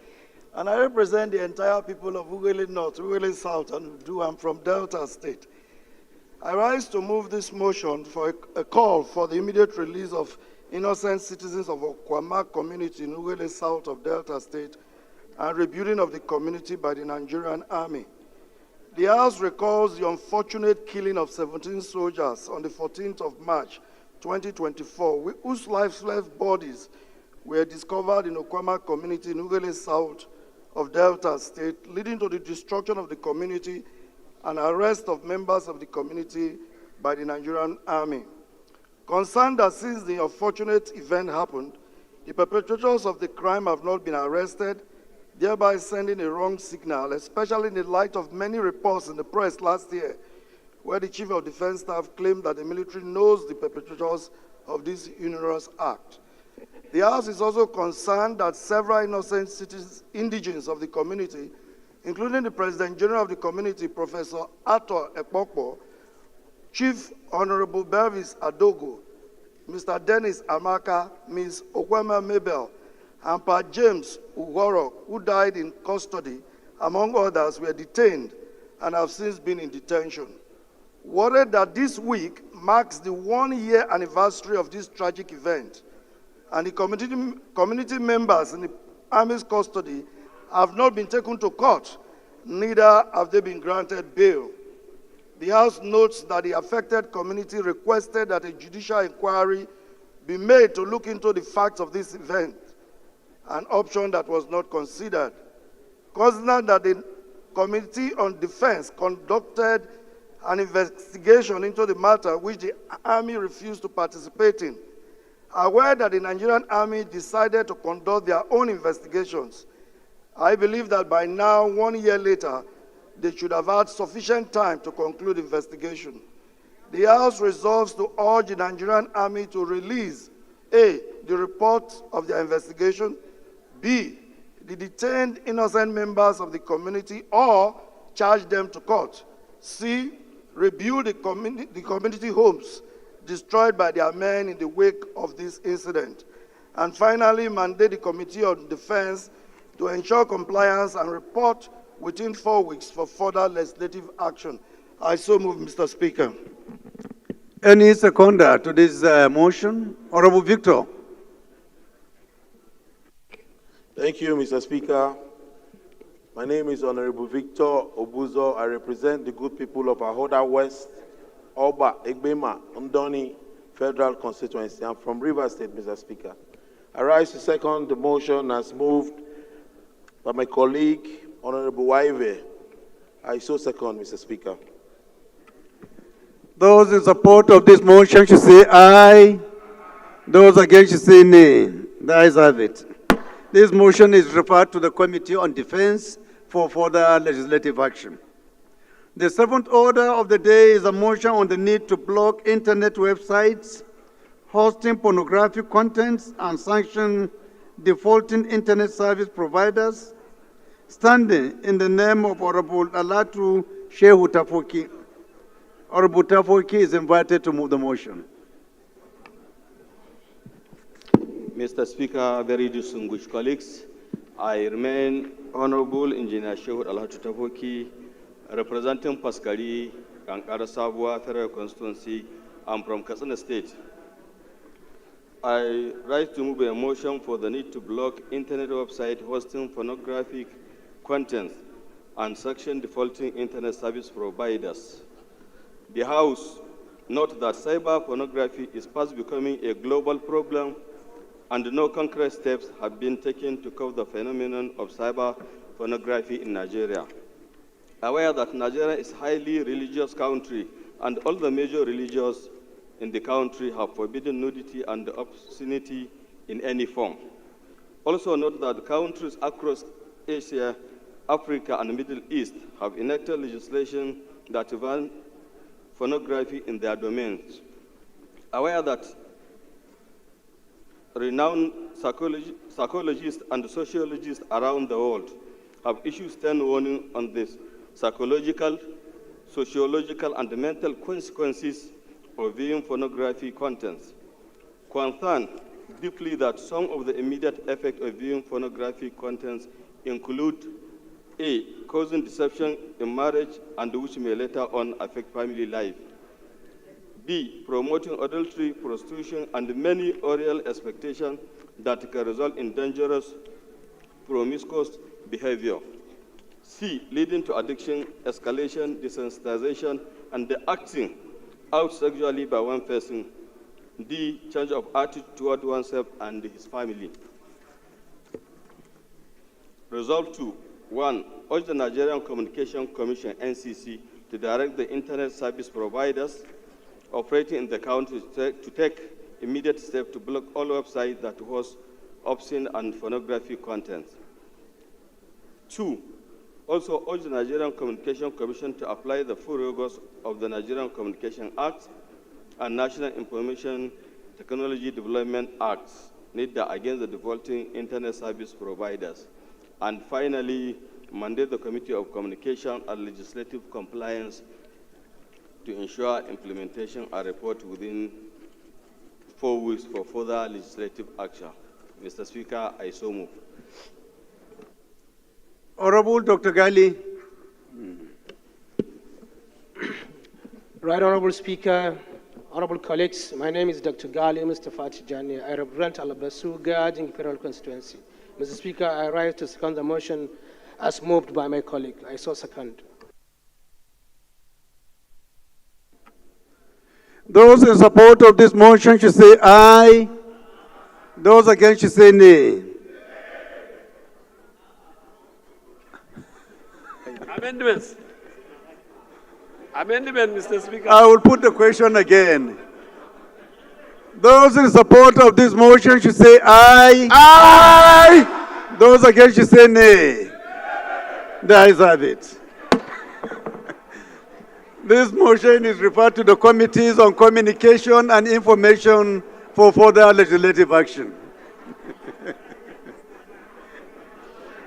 and I represent the entire people of Ughelli North, Ughelli South, and Udu. I'm from Delta State. I rise to move this motion for a call for the immediate release of innocent citizens of Okwama community in Ughelli South of Delta State and rebuilding of the community by the Nigerian Army. The House recalls the unfortunate killing of 17 soldiers on the 14th of March 2024, whose lifeless bodies were discovered in Okwama community in Ughelli South of Delta State, leading to the destruction of the community and arrest of members of the community by the Nigerian Army. Concerned that since the unfortunate event happened, the perpetrators of the crime have not been arrested, thereby sending a wrong signal, especially in the light of many reports in the press last year, where the Chief of Defense Staff claimed that the military knows the perpetrators of this heinous act. The House is also concerned that several innocent citizens, indigents of the community, including the President General of the community, Professor Ato Ekpokpo, Chief Honorable Bervis Adogo, Mr. Dennis Amaka, Ms. Okwama Mabel, and Pa James Ugoro, who died in custody, among others, were detained and have since been in detention. Worried that this week marks the 1-year anniversary of this tragic event, and the community members in the Army's custody have not been taken to court, neither have they been granted bail. The House notes that the affected community requested that a judicial inquiry be made to look into the facts of this event, an option that was not considered. Considered that the Committee on Defense conducted an investigation into the matter which the Army refused to participate in. Aware that the Nigerian Army decided to conduct their own investigations, I believe that by now, 1 year later, they should have had sufficient time to conclude investigation. The House resolves to urge the Nigerian Army to release A, the report of their investigation, B, the detained innocent members of the community or charge them to court, C, rebuild the community homes destroyed by their men in the wake of this incident, and finally mandate the Committee on Defense to ensure compliance and report within 4 weeks for further legislative action. I so move, Mr. Speaker. Any seconder to this motion? Honorable Victor. Thank you, Mr. Speaker. My name is Honorable Victor Obuzo. I represent the good people of Ahoda West, Oba, Egbema, Ndoni Federal Constituency. I'm from Rivers State, Mr. Speaker. I rise to second the motion as moved by my colleague, Honorable Waive. I so second, Mr. Speaker. Those in support of this motion should say aye. Those against should say nay. The ayes have it. This motion is referred to the Committee on Defense for further legislative action. The seventh order of the day is a motion on the need to block internet websites hosting pornographic contents and sanction defaulting internet service providers, standing in the name of Honorable Alatu Shehu Tafoki. Honorable Tafoki is invited to move the motion. Mr. Speaker, very distinguished colleagues, I remain Honorable Engineer Shehu Alatu Tafoki, representing Paskari, Kankara Sabwa Federal Constituency. I'm from Katsina State. I rise to move a motion for the need to block internet website hosting pornographic content and sanction defaulting internet service providers. The House notes that cyber pornography is fast becoming a global problem and no concrete steps have been taken to curb the phenomenon of cyber pornography in Nigeria. Aware that Nigeria is a highly religious country and all the major religions in the country have forbidden nudity and obscenity in any form. Also note that countries across Asia, Africa, and the Middle East have enacted legislation that ban pornography in their domains. Aware that renowned psychologists and sociologists around the world have issued stern warning on this psychological, sociological, and mental consequences of viewing pornography contents. Concerned deeply that some of the immediate effects of viewing pornography contents include A, causing deception in marriage and which may later on affect family life. B, promoting adultery, prostitution, and many oral expectations that can result in dangerous, promiscuous behavior. C, leading to addiction, escalation, desensitization, and the acting out sexually by one person. D, change of attitude toward oneself and his family. Resolve 2. 1. Urge the Nigerian Communication Commission, NCC, to direct the internet service providers operating in the country to take immediate steps to block all websites that host obscene and pornographic content. 2. Also urge the Nigerian Communication Commission to apply the full rigors of the Nigerian Communication Act and National Information Technology Development Act NIDA against the defaulting internet service providers. And finally, mandate the Committee of Communication and Legislative Compliance to ensure implementation and report within 4 weeks for further legislative action. Mr. Speaker, I so move. Honorable Dr. Gali. Right Honorable Speaker, honorable colleagues, my name is Dr. Gali Mustafa Tijani. I represent Alabasu Gajing Federal Constituency. Mr. Speaker, I rise to second the motion as moved by my colleague. I so second. Those in support of this motion should say aye. Those against should say nay. Amendments. Amendment, Mr. Speaker. I will put the question again. Those in support of this motion should say aye. Aye. Those against should say nay. The ayes have it. This motion is referred to the Committees on Communication and Information for further legislative action.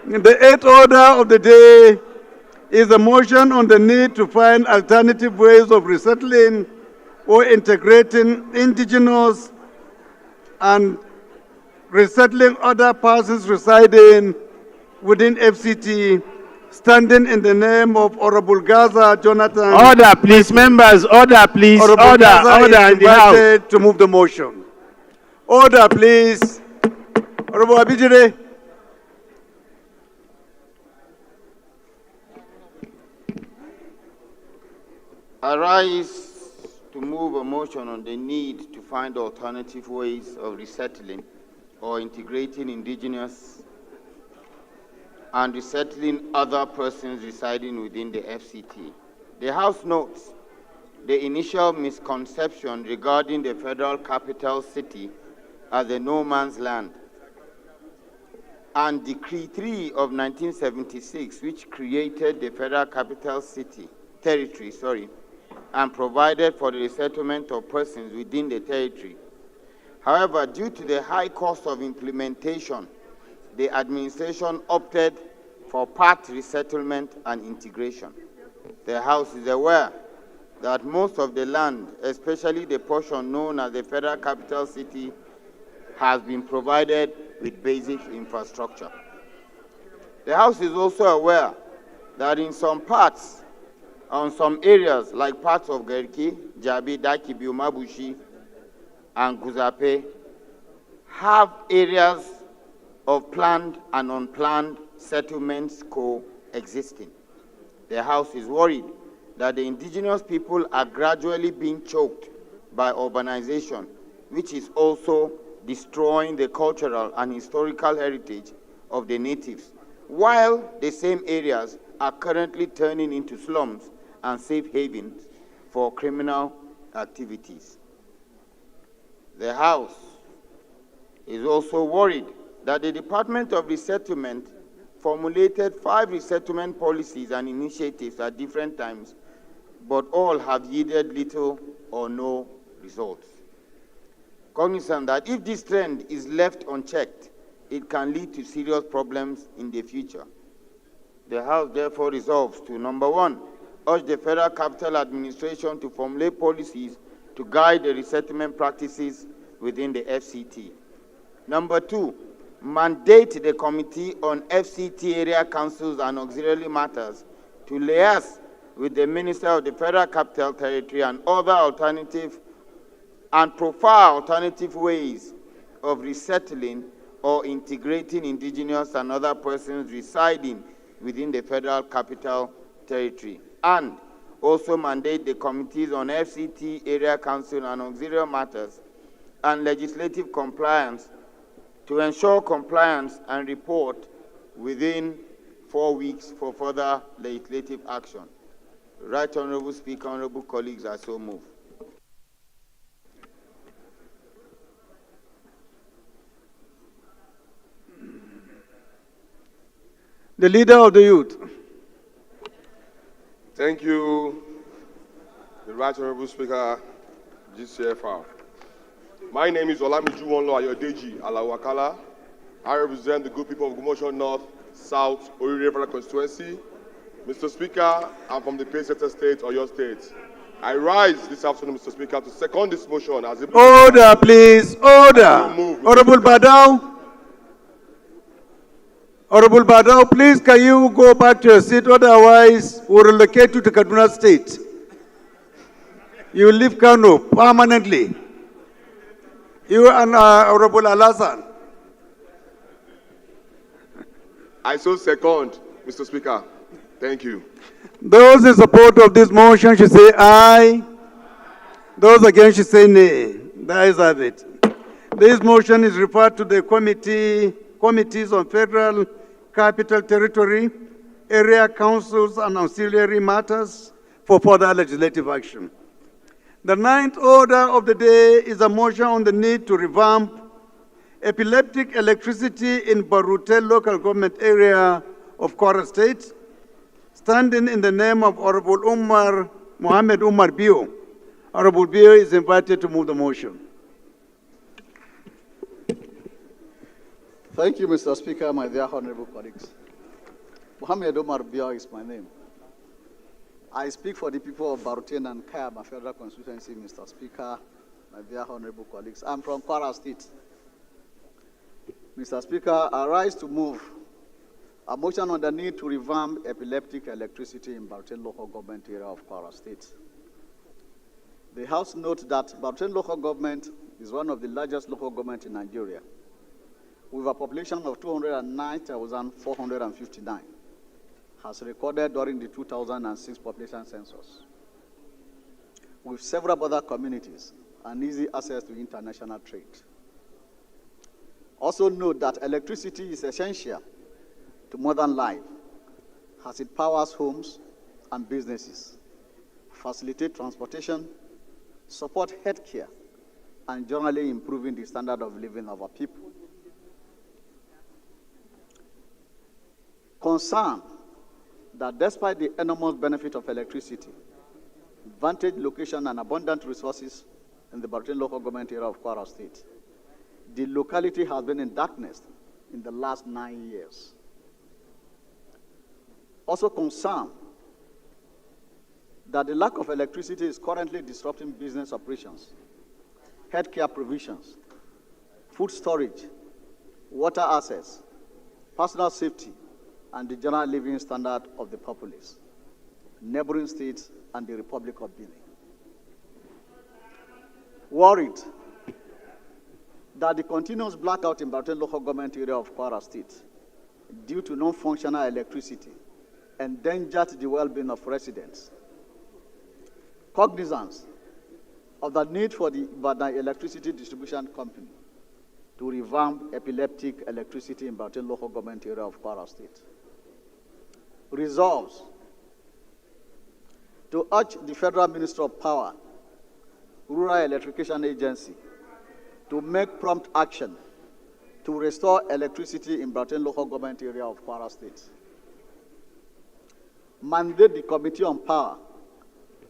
The eighth order of the day is a motion on the need to find alternative ways of resettling or integrating indigenous and resettling other persons residing within FCT, standing in the name of Honorable Gaza Jonathan. Order, please, members. Order, please. Honorable Order, Gaza order is in the house. invited to move the motion. Order, please. Honorable Abidjire. I rise to move a motion on the need to find alternative ways of resettling or integrating indigenous and resettling other persons residing within the FCT. The House notes the initial misconception regarding the federal capital city as a no man's land, and Decree 3 of 1976, which created the federal capital city territory, and provided for the resettlement of persons within the territory. However, due to the high cost of implementation, the administration opted for part resettlement and integration. The House is aware that most of the land, especially the portion known as the Federal Capital City, has been provided with basic infrastructure. The House is also aware that in some parts, on some areas like parts of Garki, Jabi, Daki, Biumabushi, and Guzape, have areas of planned and unplanned settlements coexisting. The House is worried that the indigenous people are gradually being choked by urbanization, which is also destroying the cultural and historical heritage of the natives, while the same areas are currently turning into slums and safe havens for criminal activities. The House is also worried that the Department of Resettlement formulated 5 resettlement policies and initiatives at different times, but all have yielded little or no results. Cognizant that if this trend is left unchecked, it can lead to serious problems in the future. The House therefore resolves to, number 1, urge the Federal Capital Administration to formulate policies to guide the resettlement practices within the FCT. Number 2, mandate the Committee on FCT Area Councils and Auxiliary Matters to liaise with the Minister of the Federal Capital Territory and other alternative and profile alternative ways of resettling or integrating indigenous and other persons residing within the Federal Capital Territory, and also mandate the Committees on FCT, Area Council, and Auxiliary Matters and Legislative Compliance to ensure compliance and report within 4 weeks for further legislative action. Right Honorable Speaker, honorable colleagues, I so move. The Leader of the Youth. Thank you, the Right Honorable Speaker, GCFR. My name is Olamiju Wonlo Ayodeji Alawakala. I represent the good people of Gumosho North, South, Orire Federal Constituency. Mr. Speaker, I'm from the Payseta State, Oyo State. I rise this afternoon, Mr. Speaker, to second this motion as a... Order, please. Order. Honorable Badao. Honorable Badao, please can you go back to your seat? Otherwise, we'll relocate you to Kaduna State. You leave Kano permanently. You and Honorable Alasan. I so second, Mr. Speaker. Thank you. Those in support of this motion should say aye. Those against should say nay. The ayes have it. This motion is referred to the Committees on Federal Capital Territory, Area Councils, and Auxiliary Matters for further legislative action. The ninth order of the day is a motion on the need to revamp epileptic electricity in Barutel local government area of Kwara State, standing in the name of Honorable Mohammed Umar Bio. Honorable Bio is invited to move the motion. Thank you, Mr. Speaker, my dear honorable colleagues. Mohammed Omar Bio is my name. I speak for the people of Barutin and Kayama Federal Constituency, Mr. Speaker, my dear honorable colleagues. I'm from Kwara State. Mr. Speaker, I rise to move a motion on the need to revamp epileptic electricity in Barutin local government area of Kwara State. The House notes that Barutin local government is one of the largest local governments in Nigeria, with a population of 209,459, has recorded during the 2006 population census, with several other communities and easy access to international trade. Also note that electricity is essential to modern life, as it powers homes and businesses, facilitate transportation, support healthcare, and generally improving the standard of living of our people. Concern that despite the enormous benefit of electricity, vantage location and abundant resources in the Barutin local government area of Kwara State, the locality has been in darkness in the last 9 years. Also concerned that the lack of electricity is currently disrupting business operations, healthcare provisions, food storage, water access, personal safety, and the general living standard of the populace, neighboring states, and the Republic of Benin. Worried that the continuous blackout in Barutin local government area of Kwara State due to non-functional electricity endangered the well-being of residents. Cognizance of the need for the Ibadan Electricity Distribution Company to revamp epileptic electricity in Barutin local government area of Kwara State. Resolves to urge the Federal Minister of Power, Rural Electrification Agency, to make prompt action to restore electricity in Barutin local government area of Kwara State. Mandate the Committee on Power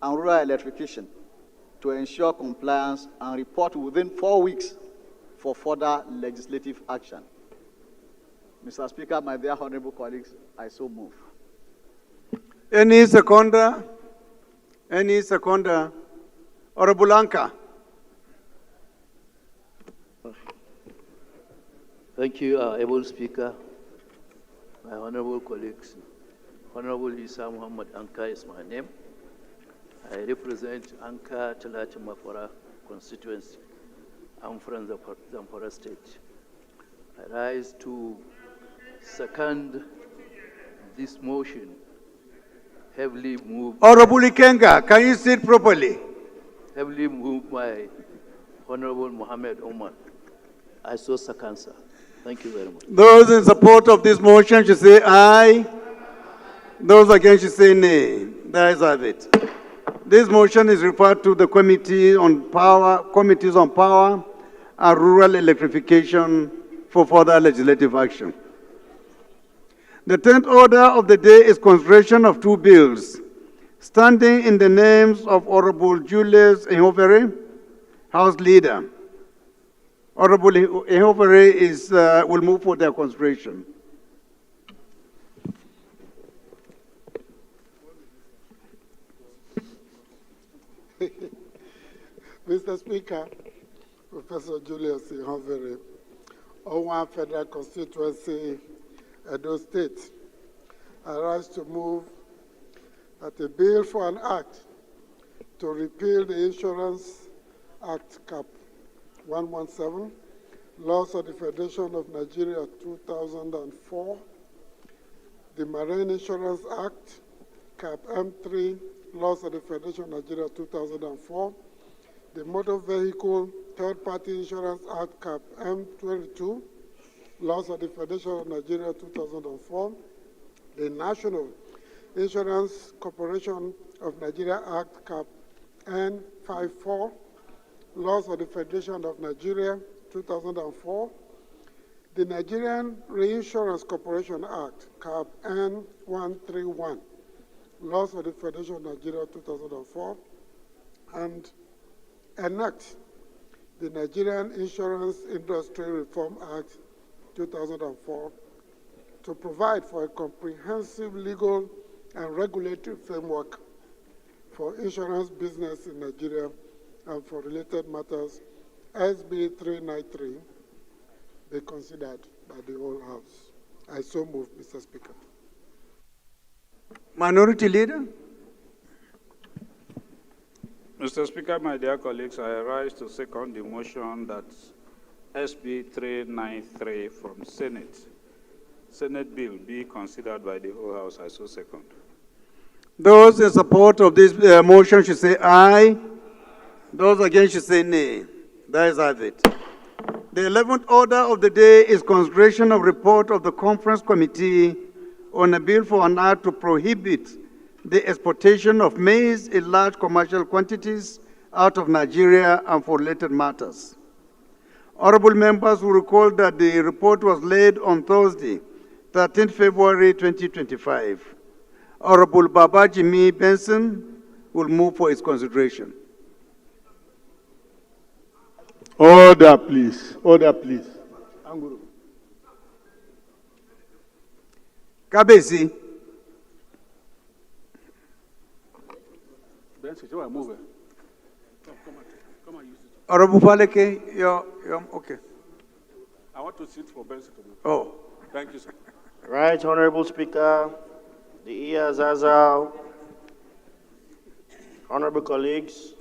and Rural Electrification to ensure compliance and report within 4 weeks for further legislative action. Mr. Speaker, my dear honorable colleagues, I so move. Any seconder? Any seconder? Honorable Anka. Thank you, able Speaker, my honorable colleagues. Honorable Isa Muhammad Anka is my name. I represent Anka Talati Mafara constituency. I'm from Zamfara State. I rise to second this motion, heavily moved. Honorable Ikenga, can you sit properly? Heavily moved by Honorable Mohammed Omar. I so second, sir. Thank you very much. Those in support of this motion should say aye. Those against should say nay. The ayes have it. This motion is referred to the Committees on Power and Rural Electrification for further legislative action. The 10th order of the day is consideration of 2 bills, standing in the names of Honorable Julius Ehovere, House Leader. Honorable Ehovere will move for their consideration. Mr. Speaker, Professor Julius Ehovere, Owan Federal Constituency, Edo State. I rise to move that a bill for an act to repeal the Insurance Act Cap 117, Laws of the Federation of Nigeria 2004, the Marine Insurance Act, Cap M3, Laws of the Federation of Nigeria 2004, the Motor Vehicle Third-Party Insurance Act, Cap M22, Laws of the Federation of Nigeria 2004, the National Insurance Corporation of Nigeria Act, Cap N54, Laws of the Federation of Nigeria 2004, The Nigerian Reinsurance Corporation Act, CAP N131, Laws of the Federation of Nigeria 2004, and enact the Nigerian Insurance Industry Reform Act 2004 to provide for a comprehensive legal and regulatory framework for insurance business in Nigeria and for related matters, SB 393, be considered by the whole House. I so move, Mr. Speaker. Minority Leader. Mr. Speaker, my dear colleagues, I rise to second the motion that SB 393 from Senate bill be considered by the whole House. I so second. Those in support of this motion should say aye. Those against should say nay. That is have it. The 11th order of the day is consideration of report of the Conference Committee on a bill for an act to prohibit the exportation of maize in large commercial quantities out of Nigeria and for related matters. Honorable members will recall that the report was laid on Thursday, 13 February 2025. Honorable Babajimi Benson will move for its consideration. Order, please. Order, please. Anguru. Kabesi. Benson, you are moving. Come on, use it. Honorable Faleke, you're okay. I want to sit for Benson to move. Oh. Thank you, sir. Right, Honorable Speaker, the Iyazazal, honorable colleagues,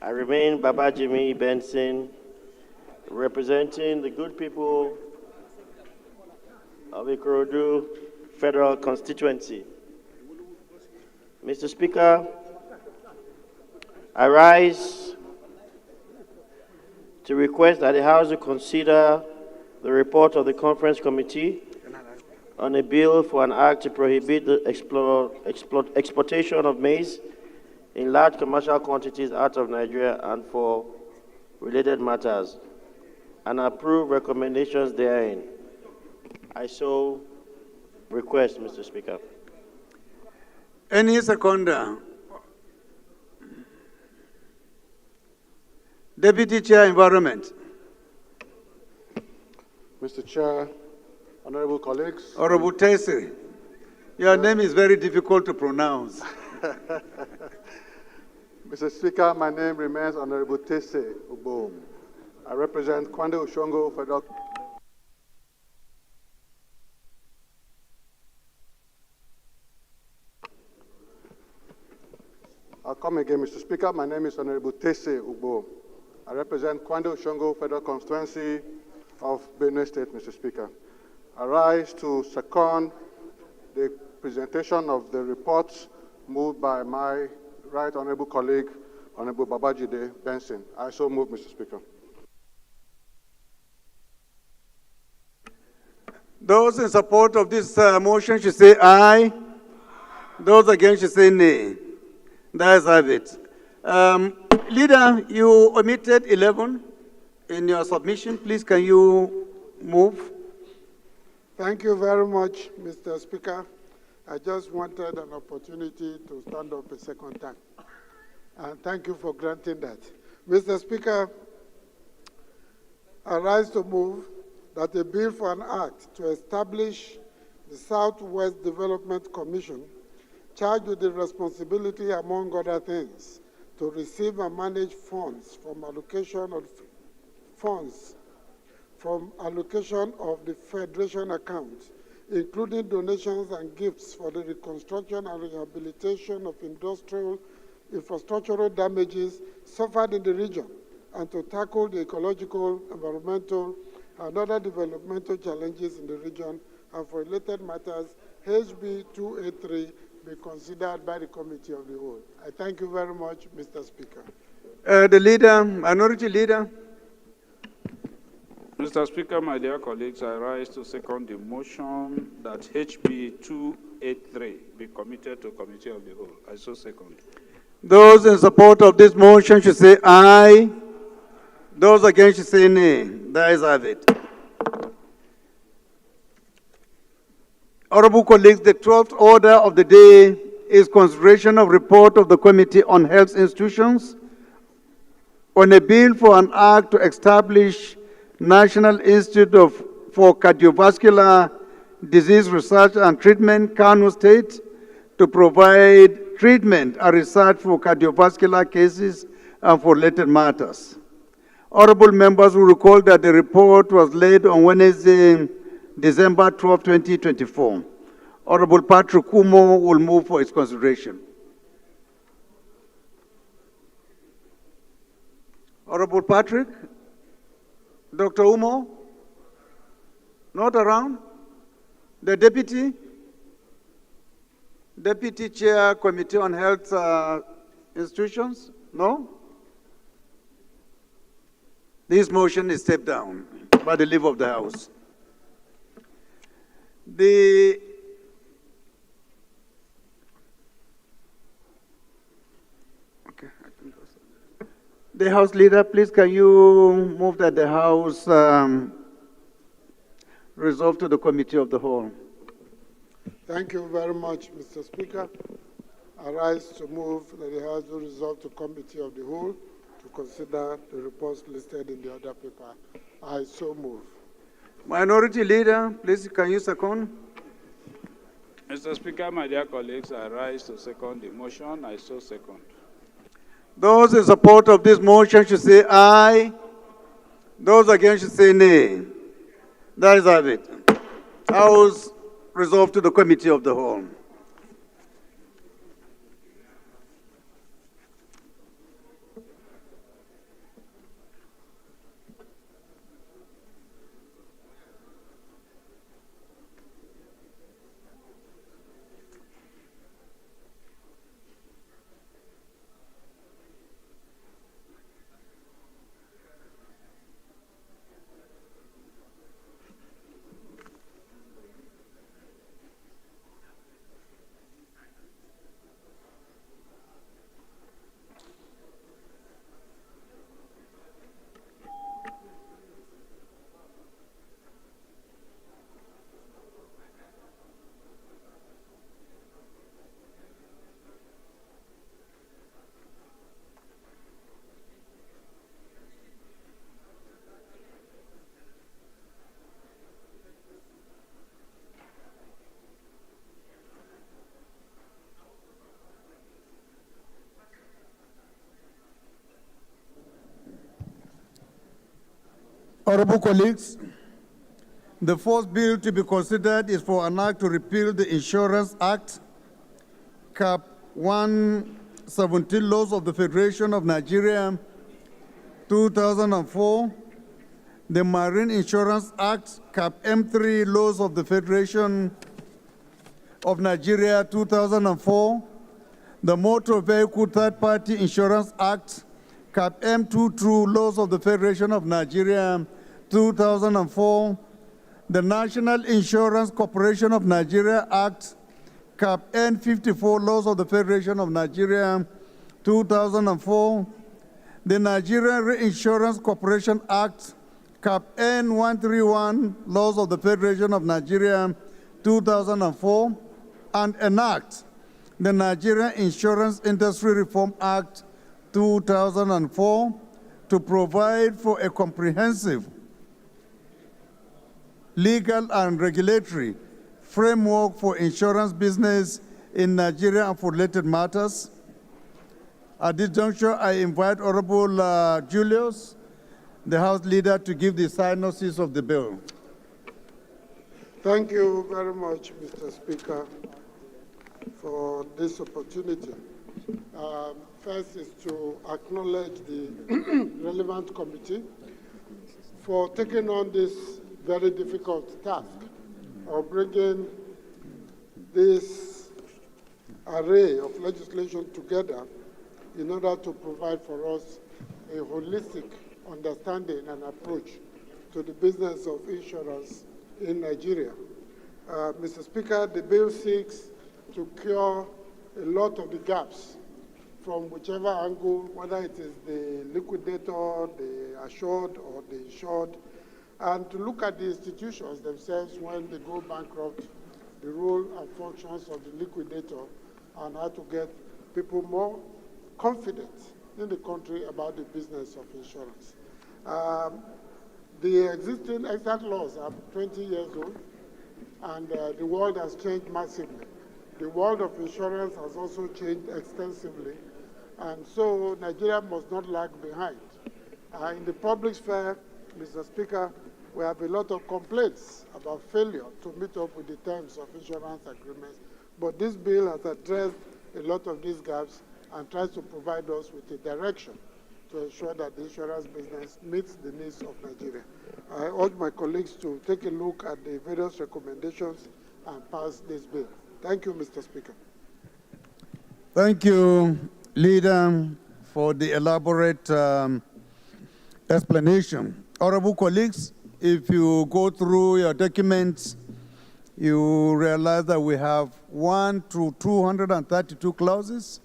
I remain Babajimi Benson, representing the good people of Ikorodu Federal Constituency. Mr. Speaker, I rise to request that the House will consider the report of the Conference Committee on a bill for an act to prohibit the exportation of maize in large commercial quantities out of Nigeria and for related matters, and approve recommendations therein. I so request, Mr. Speaker. Any seconder? Deputy Chair, Environment. Mr. Chair, honorable colleagues. Honorable Tese, your name is very difficult to pronounce. Mr. Speaker, my name remains Honorable Tese Ubom. I represent Kwande Oshongo Federal. I'll come again, Mr. Speaker. My name is Honorable Tese Ubom. I represent Kwande Oshongo Federal Constituency of Benue State, Mr. Speaker. I rise to second the presentation of the reports moved by my right honorable colleague, Honorable Babajide Benson. I so move, Mr. Speaker. Those in support of this motion should say aye. Those against should say nay. That is have it. Leader, you omitted 11 in your submission. Please, can you move? Thank you very much, Mr. Speaker. I just wanted an opportunity to stand up a second time. And thank you for granting that. Mr. Speaker, I rise to move that a bill for an act to establish the Southwest Development Commission, charged with the responsibility, among other things, to receive and manage funds from allocation of the Federation account, including donations and gifts for the reconstruction and rehabilitation of infrastructural damages suffered in the region, and to tackle the ecological, environmental, and other developmental challenges in the region, and for related matters, HB 283 be considered by the Committee of the Whole. I thank you very much, Mr. Speaker. The Leader, Minority Leader. Mr. Speaker, my dear colleagues, I rise to second the motion that HB 283 be committed to Committee of the Whole. I so second. Those in support of this motion should say aye. Those against should say nay. That is have it. Honorable colleagues, the 12th order of the day is consideration of report of the Committee on Health Institutions on a bill for an act to establish National Institute for Cardiovascular Disease Research and Treatment, Kano State, to provide treatment and research for cardiovascular cases and for related matters. Honorable members will recall that the report was laid on Wednesday, December 12, 2024. Honorable Patrick Umo will move for its consideration. Honorable Patrick? Dr. Umo? Not around? The deputy? Deputy Chair, Committee on Health Institutions? No? This motion is stepped down by the leave of the House. The House Leader, please can you move that the House resolve to the Committee of the Whole? Thank you very much, Mr. Speaker. I rise to move that the House will resolve to Committee of the Whole to consider the reports listed in the other paper. I so move. Minority Leader, please can you second? Mr. Speaker, my dear colleagues, I rise to second the motion. I so second. Those in support of this motion should say aye. Those against should say nay. That is it. House resolved to the Committee of the Whole. Honorable colleagues, the first bill to be considered is for an act to repeal the Insurance Act, Cap 117 Laws of the Federation of Nigeria, 2004, the Marine Insurance Act, Cap M3 Laws of the Federation of Nigeria, 2004, the Motor Vehicle Third Party Insurance Act, Cap M2 True Laws of the Federation of Nigeria, 2004, the National Insurance Corporation of Nigeria Act, Cap N54 Laws of the Federation of Nigeria, 2004, the Nigerian Reinsurance Corporation Act, Cap N131 Laws of the Federation of Nigeria, 2004, and enact the Nigerian Insurance Industry Reform Act, 2004, to provide for a comprehensive legal and regulatory framework for insurance business in Nigeria and for related matters. At this juncture, I invite Honorable Julius, the House Leader, to give the synopsis of the bill. Thank you very much, Mr. Speaker, for this opportunity. First is to acknowledge the relevant committee for taking on this very difficult task of bringing this array of legislation together in order to provide for us a holistic understanding and approach to the business of insurance in Nigeria. Mr. Speaker, the bill seeks to cure a lot of the gaps from whichever angle, whether it is the liquidator, the assured, or the insured, and to look at the institutions themselves when they go bankrupt the role and functions of the liquidator and how to get people more confident in the country about the business of insurance. The existing exact laws are 20 years old, and the world has changed massively. The world of insurance has also changed extensively, and so Nigeria must not lag behind. In the public sphere, Mr. Speaker, we have a lot of complaints about failure to meet up with the terms of insurance agreements, but this bill has addressed a lot of these gaps and tries to provide us with a direction to ensure that the insurance business meets the needs of Nigeria. I urge my colleagues to take a look at the various recommendations and pass this bill. Thank you, Mr. Speaker. Thank you, Leader, for the elaborate explanation. Honorable colleagues, if you go through your documents, you realize that we have 1 to 232 clauses.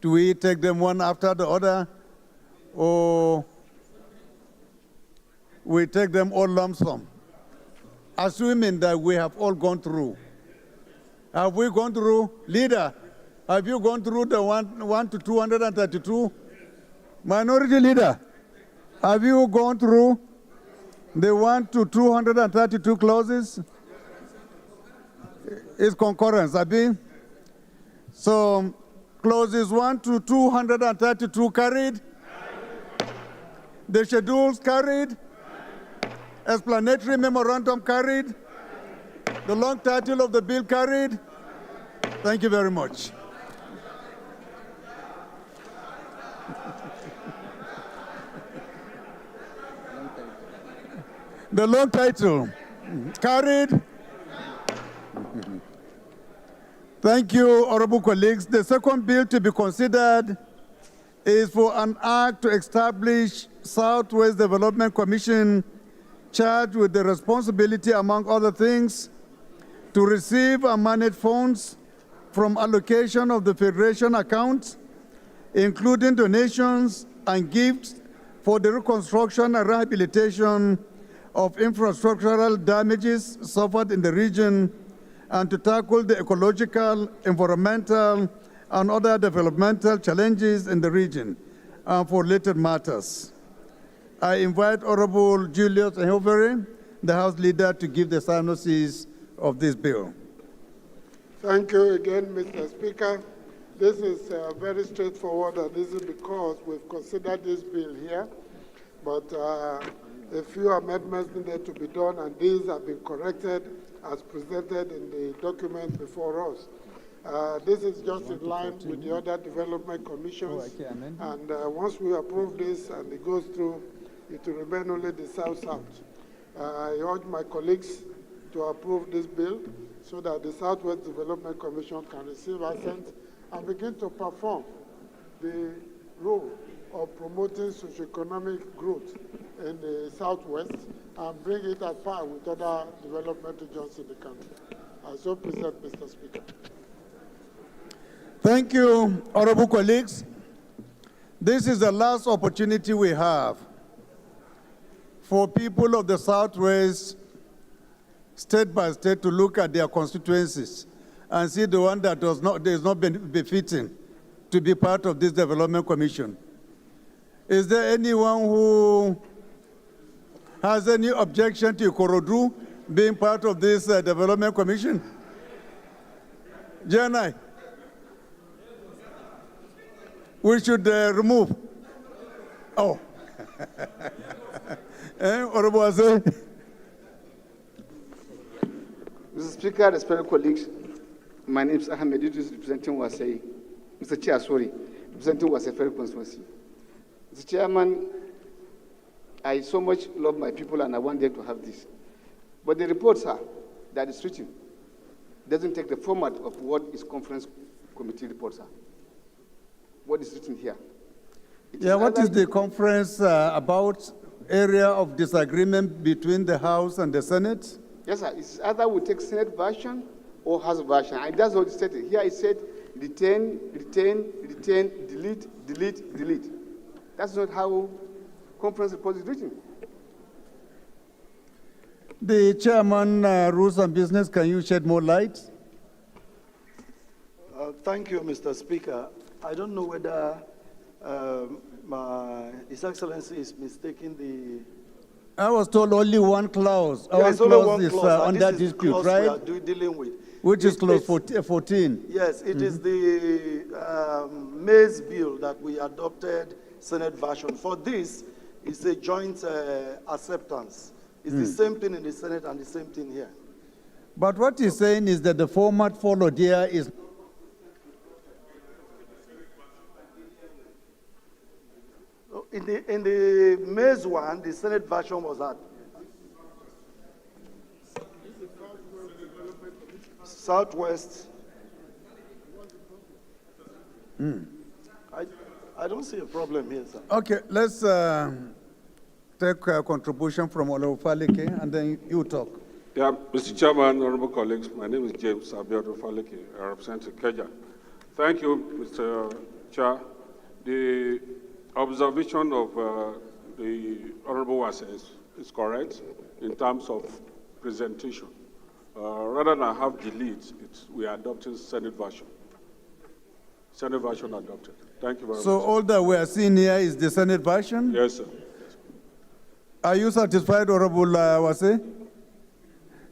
Do we take them one after the other, or we take them all lump sum? Assuming that we have all gone through. Have we gone through? Leader, have you gone through the 1 to 232? Minority Leader, have you gone through the 1 to 232 clauses? It's concurrence, Abi. So, clauses 1 to 232 carried. The schedules carried. Explanatory memorandum carried. The long title of the bill carried. Thank you very much. The long title carried. Thank you, honorable colleagues. The second bill to be considered is for an act to establish Southwest Development Commission charged with the responsibility, among other things, to receive and manage funds from allocation of the Federation accounts, including donations and gifts for the reconstruction and rehabilitation of infrastructural damages suffered in the region, and to tackle the ecological, environmental, and other developmental challenges in the region and for related matters. I invite Honorable Julius Ehovere, the House Leader, to give the synopsis of this bill. Thank you again, Mr. Speaker. This is very straightforward, and this is because we've considered this bill here, but a few amendments needed to be done, and these have been corrected as presented in the document before us. This is just in line with the other development commissions, and once we approve this and it goes through, it will remain only the South-South. I urge my colleagues to approve this bill so that the Southwest Development Commission can receive assent and begin to perform the role of promoting socioeconomic growth in the Southwest and bring it at par with other development regions in the country. I so present, Mr. Speaker. Thank you, honorable colleagues. This is the last opportunity we have for people of the Southwest, state by state, to look at their constituencies and see the one that is not befitting to be part of this development commission. Is there anyone who has any objection to Ikorodu being part of this development commission? Janai, we should remove. Oh. Mr. Speaker, respected colleagues, my name is Ahmed Idris, representing Wasai. Mr. Chair, sorry, representing Wasai Federal Constituency. Mr. Chairman, I so much love my people and I want them to have this. But the reports are that it's written doesn't take the format of what is conference committee reports are. What is written here? What is the conference about? Area of disagreement between the House and the Senate? Yes, sir. It's either we take Senate version or House version. And that's what it stated. Here it said retain, retain, retain, delete, delete, delete. That's not how conference report is written. The chairman, rules and business, can you shed more light? Thank you, Mr. Speaker. I don't know whether His Excellency is mistaking the... I was told only one clause. Yes, One only clause one is clause, and under this is the dispute, clause right? we are dealing with. Which is clause It's- 14. Yes, it is the maize bill that we adopted, Senate version. For this, it's a joint acceptance. It's the same thing in the Senate and the same thing here. But what he's saying is that the format followed here is In the maize one, the Senate version was at Southwest. I don't see a problem here, sir. Okay, let's take a contribution from Honorable Falike, and then you talk. Yeah, Mr. Chairman, honorable colleagues, my name is James Abiodun Faleke. I represent Ikeja. Thank you, Mr. Chair. The observation of the honorable Wase is correct in terms of presentation. Rather than have deletes, we are adopting Senate version. Senate version adopted. Thank you very much. So all that we are seeing here is the Senate version? Yes, sir. Are you satisfied, Honorable Wase?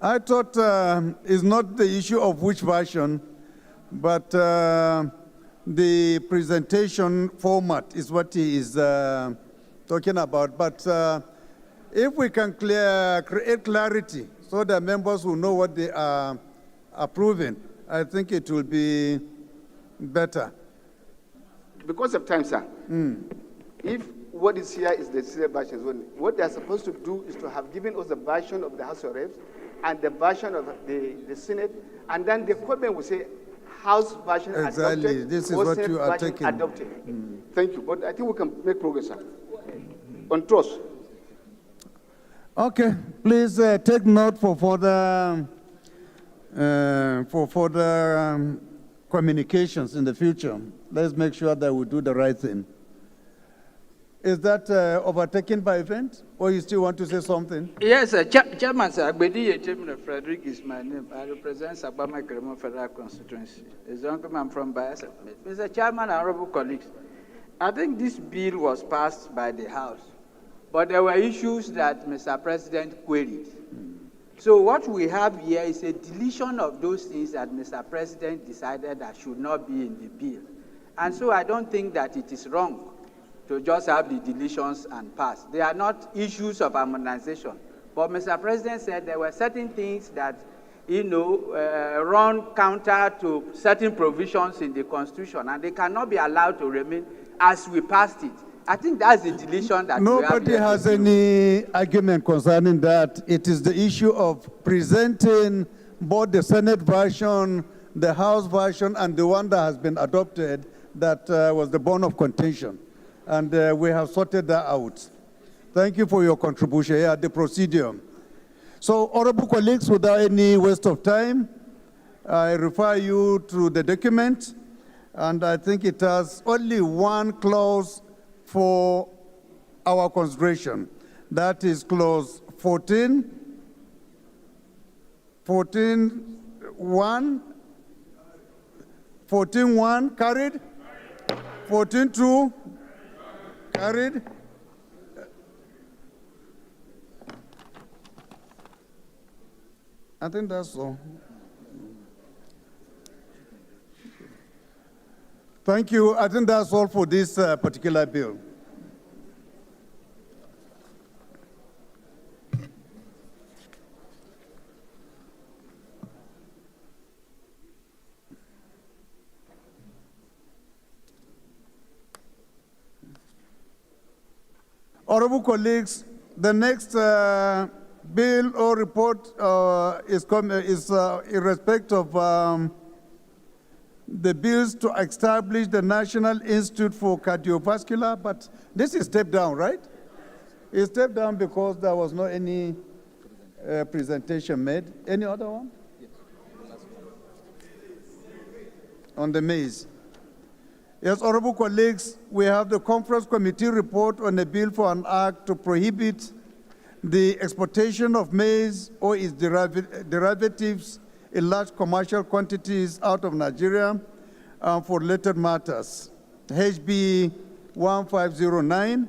I thought it's not the issue of which version, but the presentation format is what he is talking about. But if we can create clarity so that members will know what they are approving, I think it will be better. Because of time, sir, if what is here is the Senate version, what they are supposed to do is to have given us the version of the House of Reps and the version of the Senate, and then the comment will say House version Exactly. adopted. This is or what Senate you are version taking. Adopted. Thank you. But I think we can make progress, sir. On trust. Okay, please take note for further communications in the future. Let's make sure that we do the right thing. Is that overtaken by event, or you still want to say something? Yes, sir. Chairman, sir, Agbedi Yechemina Frederick is my name. I represent Sabama Kremo Federal Constituency. It's Uncle I'm from Bayelsa. Mr. Chairman, honorable colleagues, I think this bill was passed by the House, but there were issues that Mr. President queried. So what we have here is a deletion of those things that Mr. President decided that should not be in the bill. And so I don't think that it is wrong to just have the deletions and pass. They are not issues of harmonization. But Mr. President said there were certain things that, run counter to certain provisions in the Constitution, and they cannot be allowed to remain as we passed it. I think that's the deletion that Nobody we have has any argument concerning that. It is the issue of presenting both the Senate version, the House version, and the one that has been adopted that was the bone of contention. And we have sorted that out. Thank you for your contribution here at the procedure. So, honorable colleagues, without any waste of time, I refer you to the document, and I think it has only one clause for our consideration. That is clause 14, 14.1, 14.1 carried, 14.2 carried. I think that's all. Thank you. I think that's all for this particular bill. Honorable colleagues, the next bill or report is in respect of the bills to establish the National Institute for Cardiovascular, but this is stepped down, right? It's stepped down because there was no any presentation made. Any other one? On the maize. Yes, honorable colleagues, we have the conference committee report on a bill for an act to prohibit the exportation of maize or its derivatives in large commercial quantities out of Nigeria for related matters, HB 1509.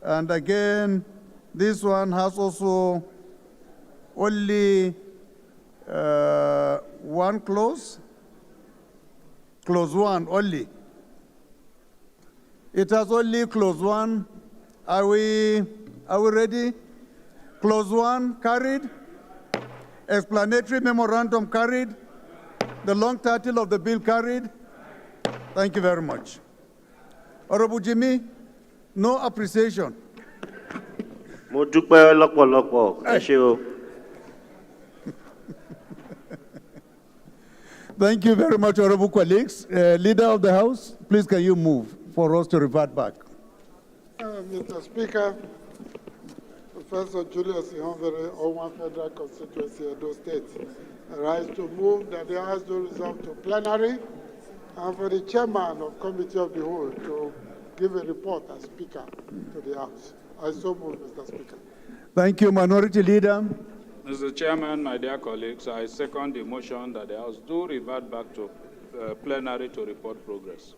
And again, this one has also only one clause, clause 1 only. It has only clause 1. Are we ready? Clause 1 carried. Explanatory memorandum carried. The long title of the bill carried. Thank you very much. Honorable Jimmy, no appreciation. Mo dúpẹ́ lọ́pọ̀lọpọ̀, ẹ ṣé o. Thank you very much, honorable colleagues. Leader of the House, please can you move for us to revert back? Mr. Speaker, Professor Julius Ihonvere, Owan Federal Constituency, Edo State, I rise to move that the House do resolve to plenary and for the chairman of Committee of the Whole to give a report as Speaker to the House. I so move, Mr. Speaker. Thank you, Minority Leader. Mr. Chairman, my dear colleagues, I second the motion that the House do revert back to plenary to report progress.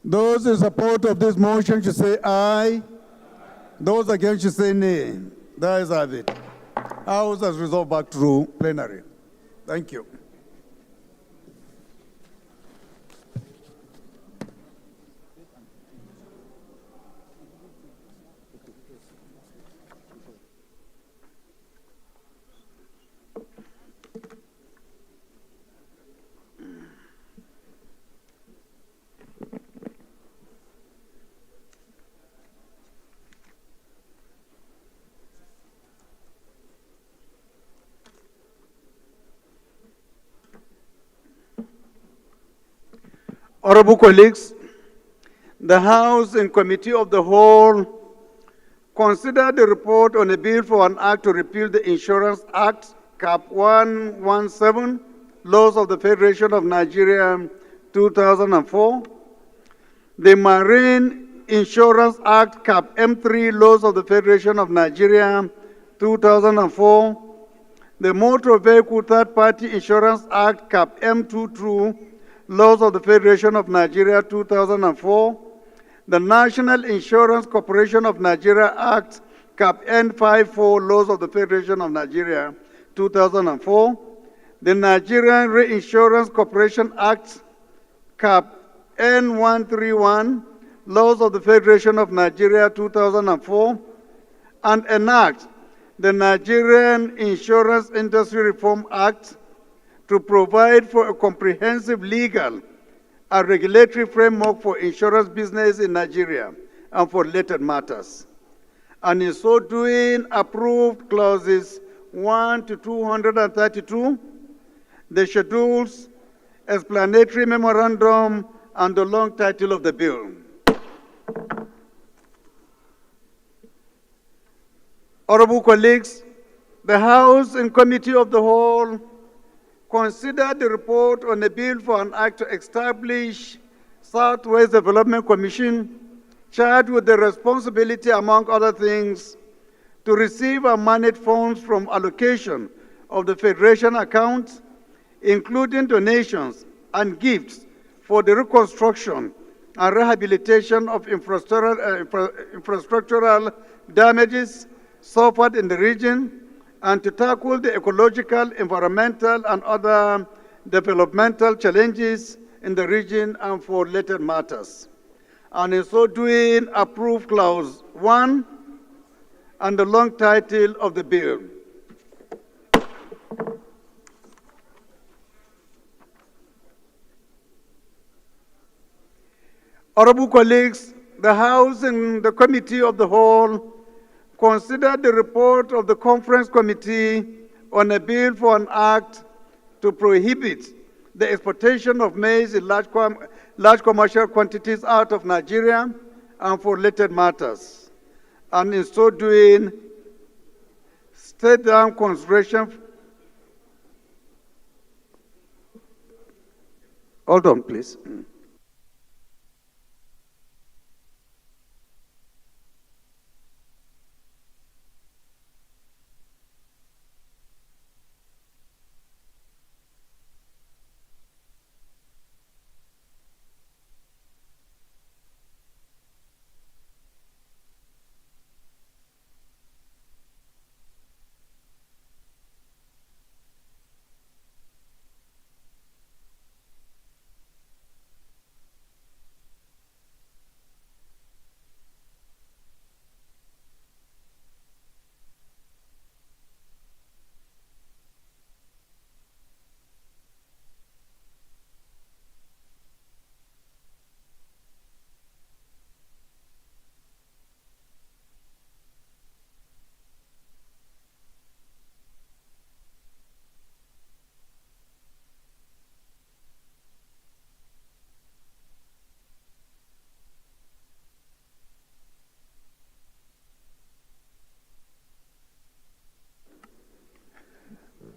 Those in support of this motion should say aye. Those against should say nay. That is it. House has resolved back to plenary. Thank you. Honorable colleagues, the House and Committee of the Whole consider the report on a bill for an act to repeal the Insurance Act, Cap 117, Laws of the Federation of Nigeria, 2004, the Marine Insurance Act, Cap M3, Laws of the Federation of Nigeria, 2004, the Motor Vehicle Third Party Insurance Act, Cap M22, Laws of the Federation of Nigeria, 2004, the National Insurance Corporation of Nigeria Act, Cap N54, Laws of the Federation of Nigeria, 2004, the Nigerian Reinsurance Corporation Act, Cap N131, Laws of the Federation of Nigeria, 2004, and enact the Nigerian Insurance Industry Reform Act, to provide for a comprehensive legal and regulatory framework for insurance business in Nigeria and for related matters. And in so doing, approved clauses 1 to 232, the schedules, explanatory memorandum, and the long title of the bill. Honorable colleagues, the House and Committee of the Whole consider the report on a bill for an act to establish Southwest Development Commission, charged with the responsibility, among other things, to receive and manage funds from allocation of the Federation account, including donations and gifts for the reconstruction and rehabilitation of infrastructural damages suffered in the region, and to tackle the ecological, environmental, and other developmental challenges in the region and for related matters. And in so doing, approve clause 1 and the long title of the bill. Honorable colleagues, the House and the Committee of the Whole consider the report of the Conference Committee on a bill for an act to prohibit the exportation of maize in large commercial quantities out of Nigeria and for related matters. And in so doing, state down consideration. Hold on, please.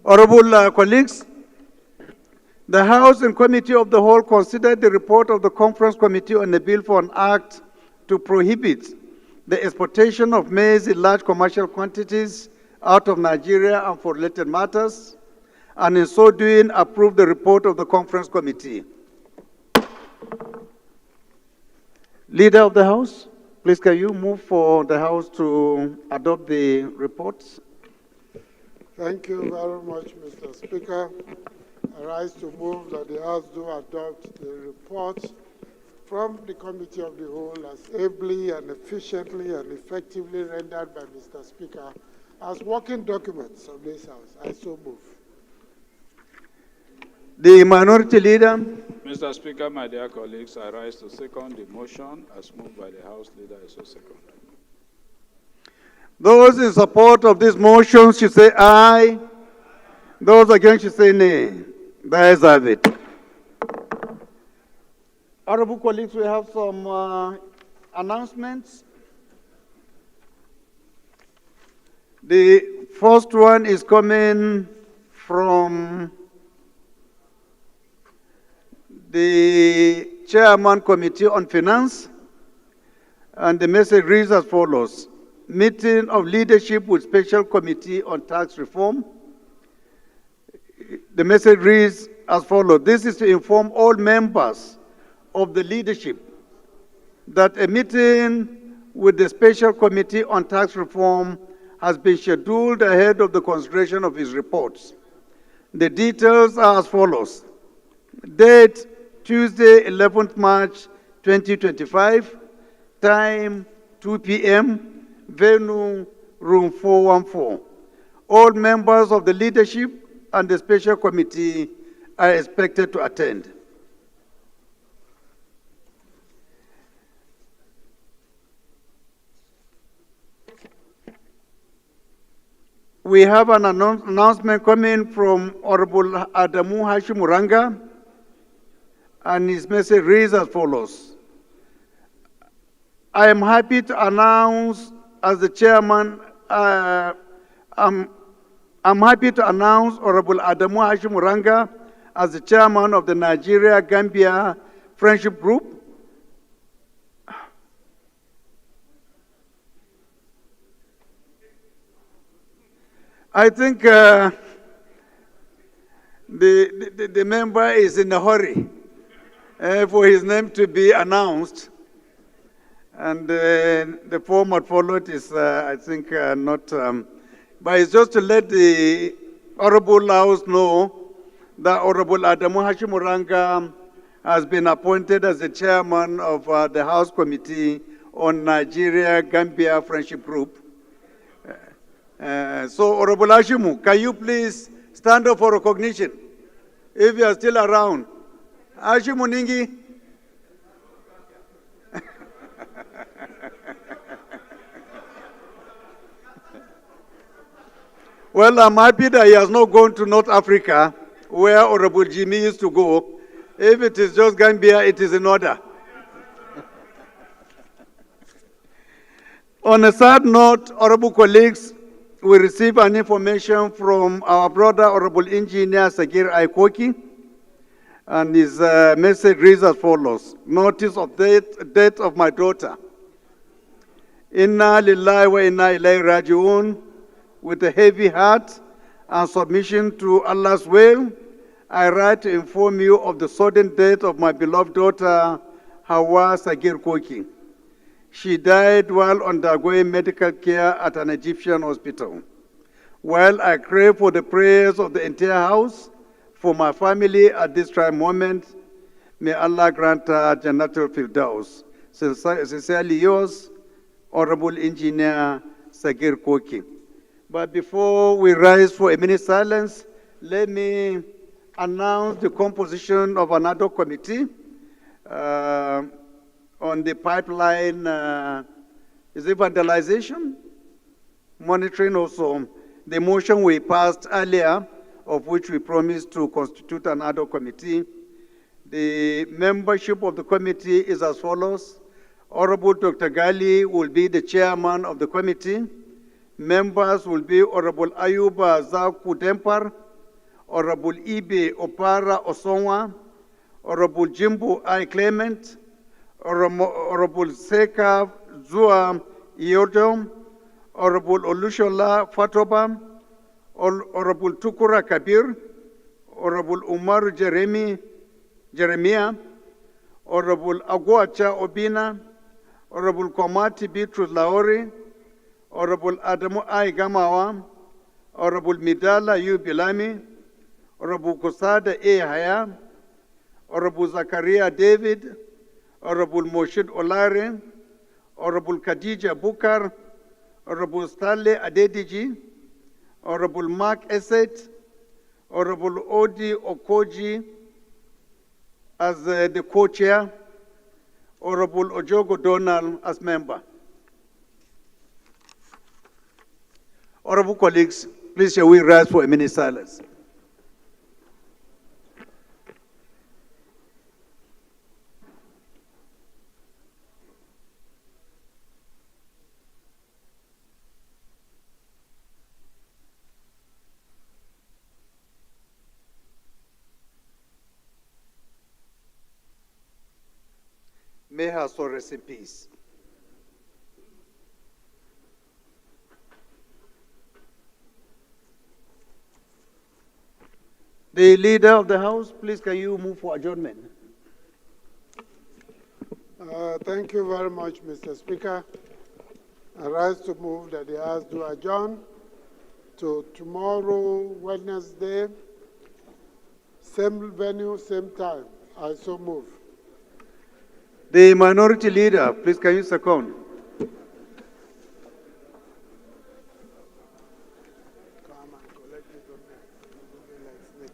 Honorable colleagues, the House and Committee of the Whole considered the report of the Conference Committee on the Bill for an Act to prohibit the exportation of maize in large commercial quantities out of Nigeria and for related matters, and in so doing, approve the report of the Conference Committee. Leader of the House, please can you move for the House to adopt the reports? Thank you very much, Mr. Speaker. I rise to move that the House do adopt the report from the Committee of the Whole as ably and efficiently and effectively rendered by Mr. Speaker as working documents of this House. I so move. The Minority Leader. Mr. Speaker, my dear colleagues, I rise to second the motion as moved by the House Leader. I so second. Those in support of this motion should say aye. Those against should say nay. The ayes have it. Honorable colleagues, we have some announcements. The first one is coming from the Chairman Committee on Finance, and the message reads as follows. Meeting of Leadership with Special Committee on Tax Reform. The message reads as follows. This is to inform all members of the leadership that a meeting with the Special Committee on Tax Reform has been scheduled ahead of the consideration of his reports. The details are as follows. Date, Tuesday, 11th March 2025. Time, 2 p.m. Venue, room 414. All members of the leadership and the special committee are expected to attend. We have an announcement coming from Honorable Adamu Hashim Muranga, and his message reads as follows. I am happy to announce as the chairman, I'm happy to announce Honorable Adamu Hashim Muranga as the chairman of the Nigeria-Gambia Friendship Group. I think the member is in a hurry for his name to be announced. And the format followed is, I think, not, but it's just to let the Honorable House know that Honorable Adamu Hashim Muranga has been appointed as the chairman of the House Committee on Nigeria-Gambia Friendship Group. So, Honorable Hashimu, can you please stand up for recognition if you are still around? Hashimu Ningi. Well, I'm happy that he has not gone to North Africa, where Honorable Jimmy used to go. If it is just Gambia, it is in order. On a sad note, honorable colleagues, we received an information from our brother, Honorable Engineer Sagir Aikoki, and his message reads as follows. Notice of death of my daughter. Inna lillahi wa inna ilayhi raji'un. With a heavy heart and submission to Allah's will, I write to inform you of the sudden death of my beloved daughter, Hawa Sagir Koki. She died while undergoing medical care at an Egyptian hospital. While I crave for the prayers of the entire house, for my family at this trying moment, may Allah grant her Jannatul Firdaus. Sincerely yours, Honorable Engineer Sagir Koki. But before we rise for a minute silence, let me announce the composition of another committee on the pipeline, is it vandalization? Monitoring also. The motion we passed earlier, of which we promised to constitute another committee. The membership of the committee is as follows. Honorable Dr. Gali will be the chairman of the committee. Members will be Honorable Ayuba Zaku Dempar, Honorable Ibe Opara Osonwa, Honorable Jimbo I. Clement, Honorable Seka Zua Iodom, Honorable Olushola Fatoba, Honorable Tukura Kabir, Honorable Umar Jeremiah, Honorable Agwacha Obina, Honorable Komati Bitrus Laori, Honorable Adamu I. Gamawa, Honorable Midala U. Bilami, Honorable Kusada A. Haya, Honorable Zakaria David, Honorable Moshid Olare, Honorable Khadija Bukar, Honorable Stanley Adediji, Honorable Mark Esset, Honorable Odi Okoji as the co-chair, Honorable Ojogo Donald as member. Honorable colleagues, please shall we rise for a minute silence. May her soul rest in peace. The leader of the House, please can you move for adjournment? Thank you very much, Mr. Speaker. I rise to move that the House do adjourn to tomorrow, Wednesday, same venue, same time. I so move. The minority leader, please can you second?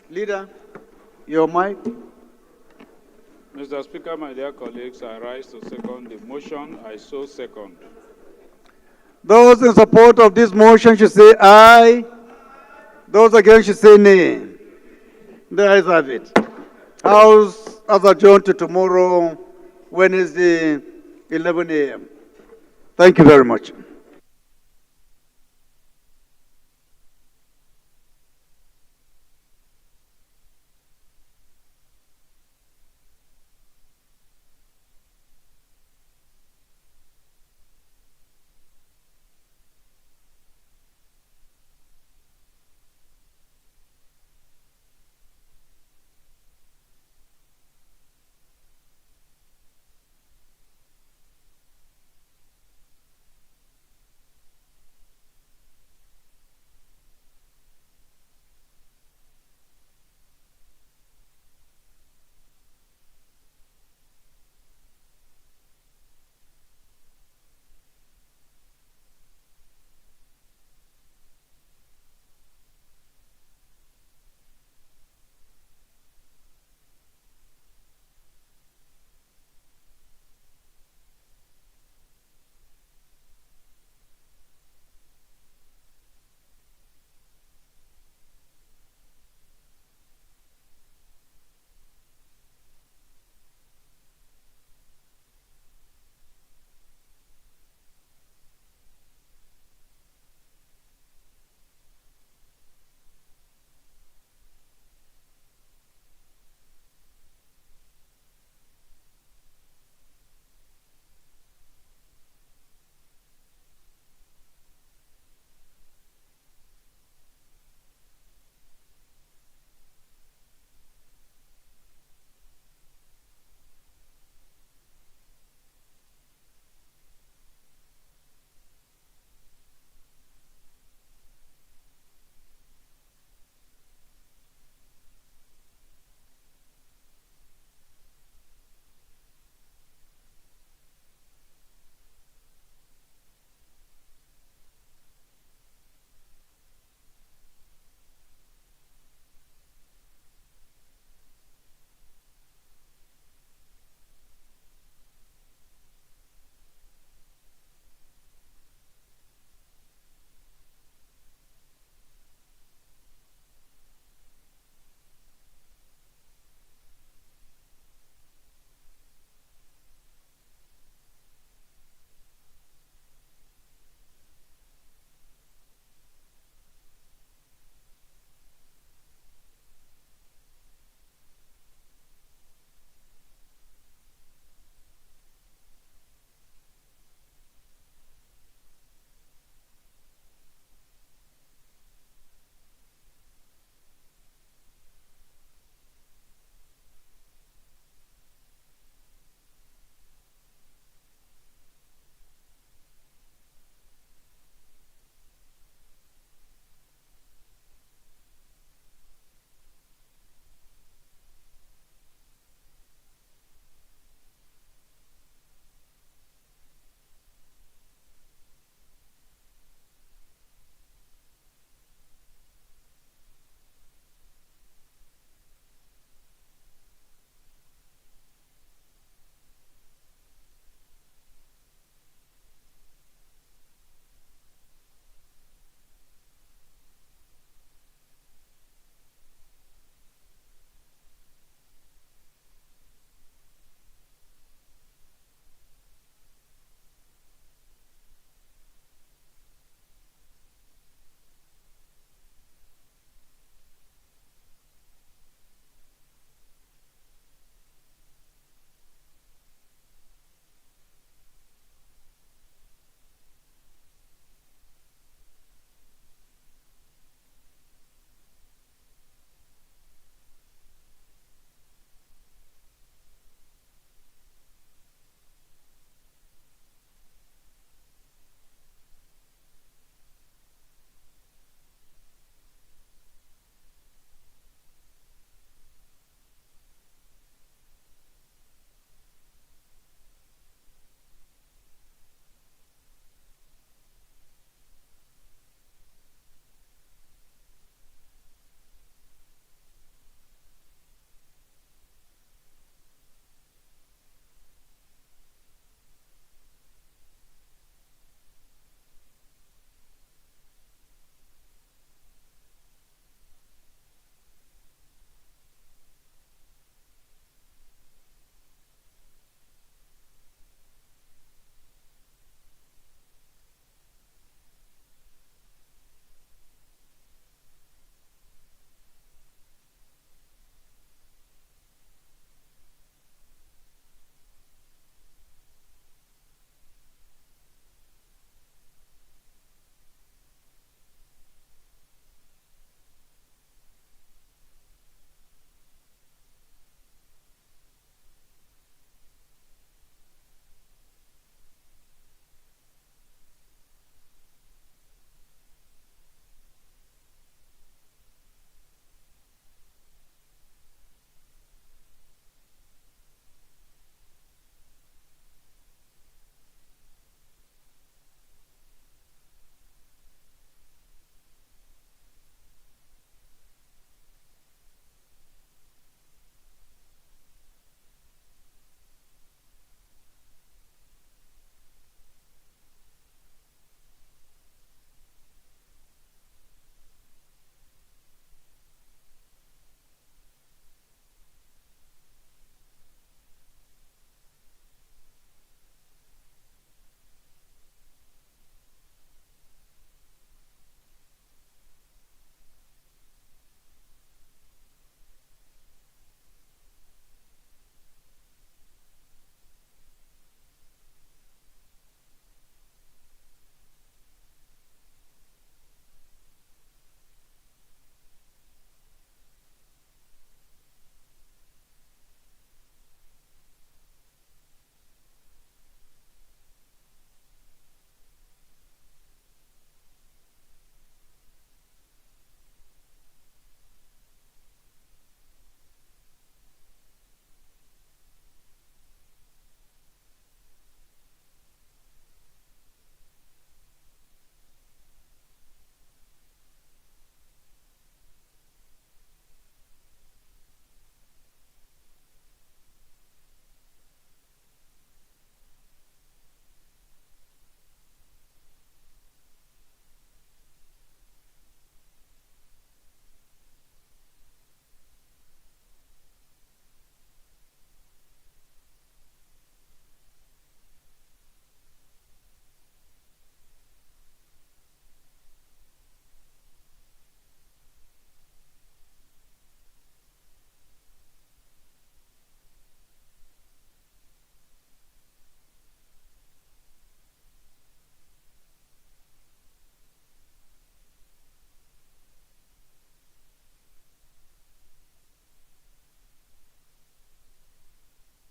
Leader, your mic. Mr. Speaker, my dear colleagues, I rise to second the motion. I so second. Those in support of this motion should say aye. Those against should say nay. The ayes have it. House has adjourned to tomorrow, Wednesday, 11 a.m. Thank you very much.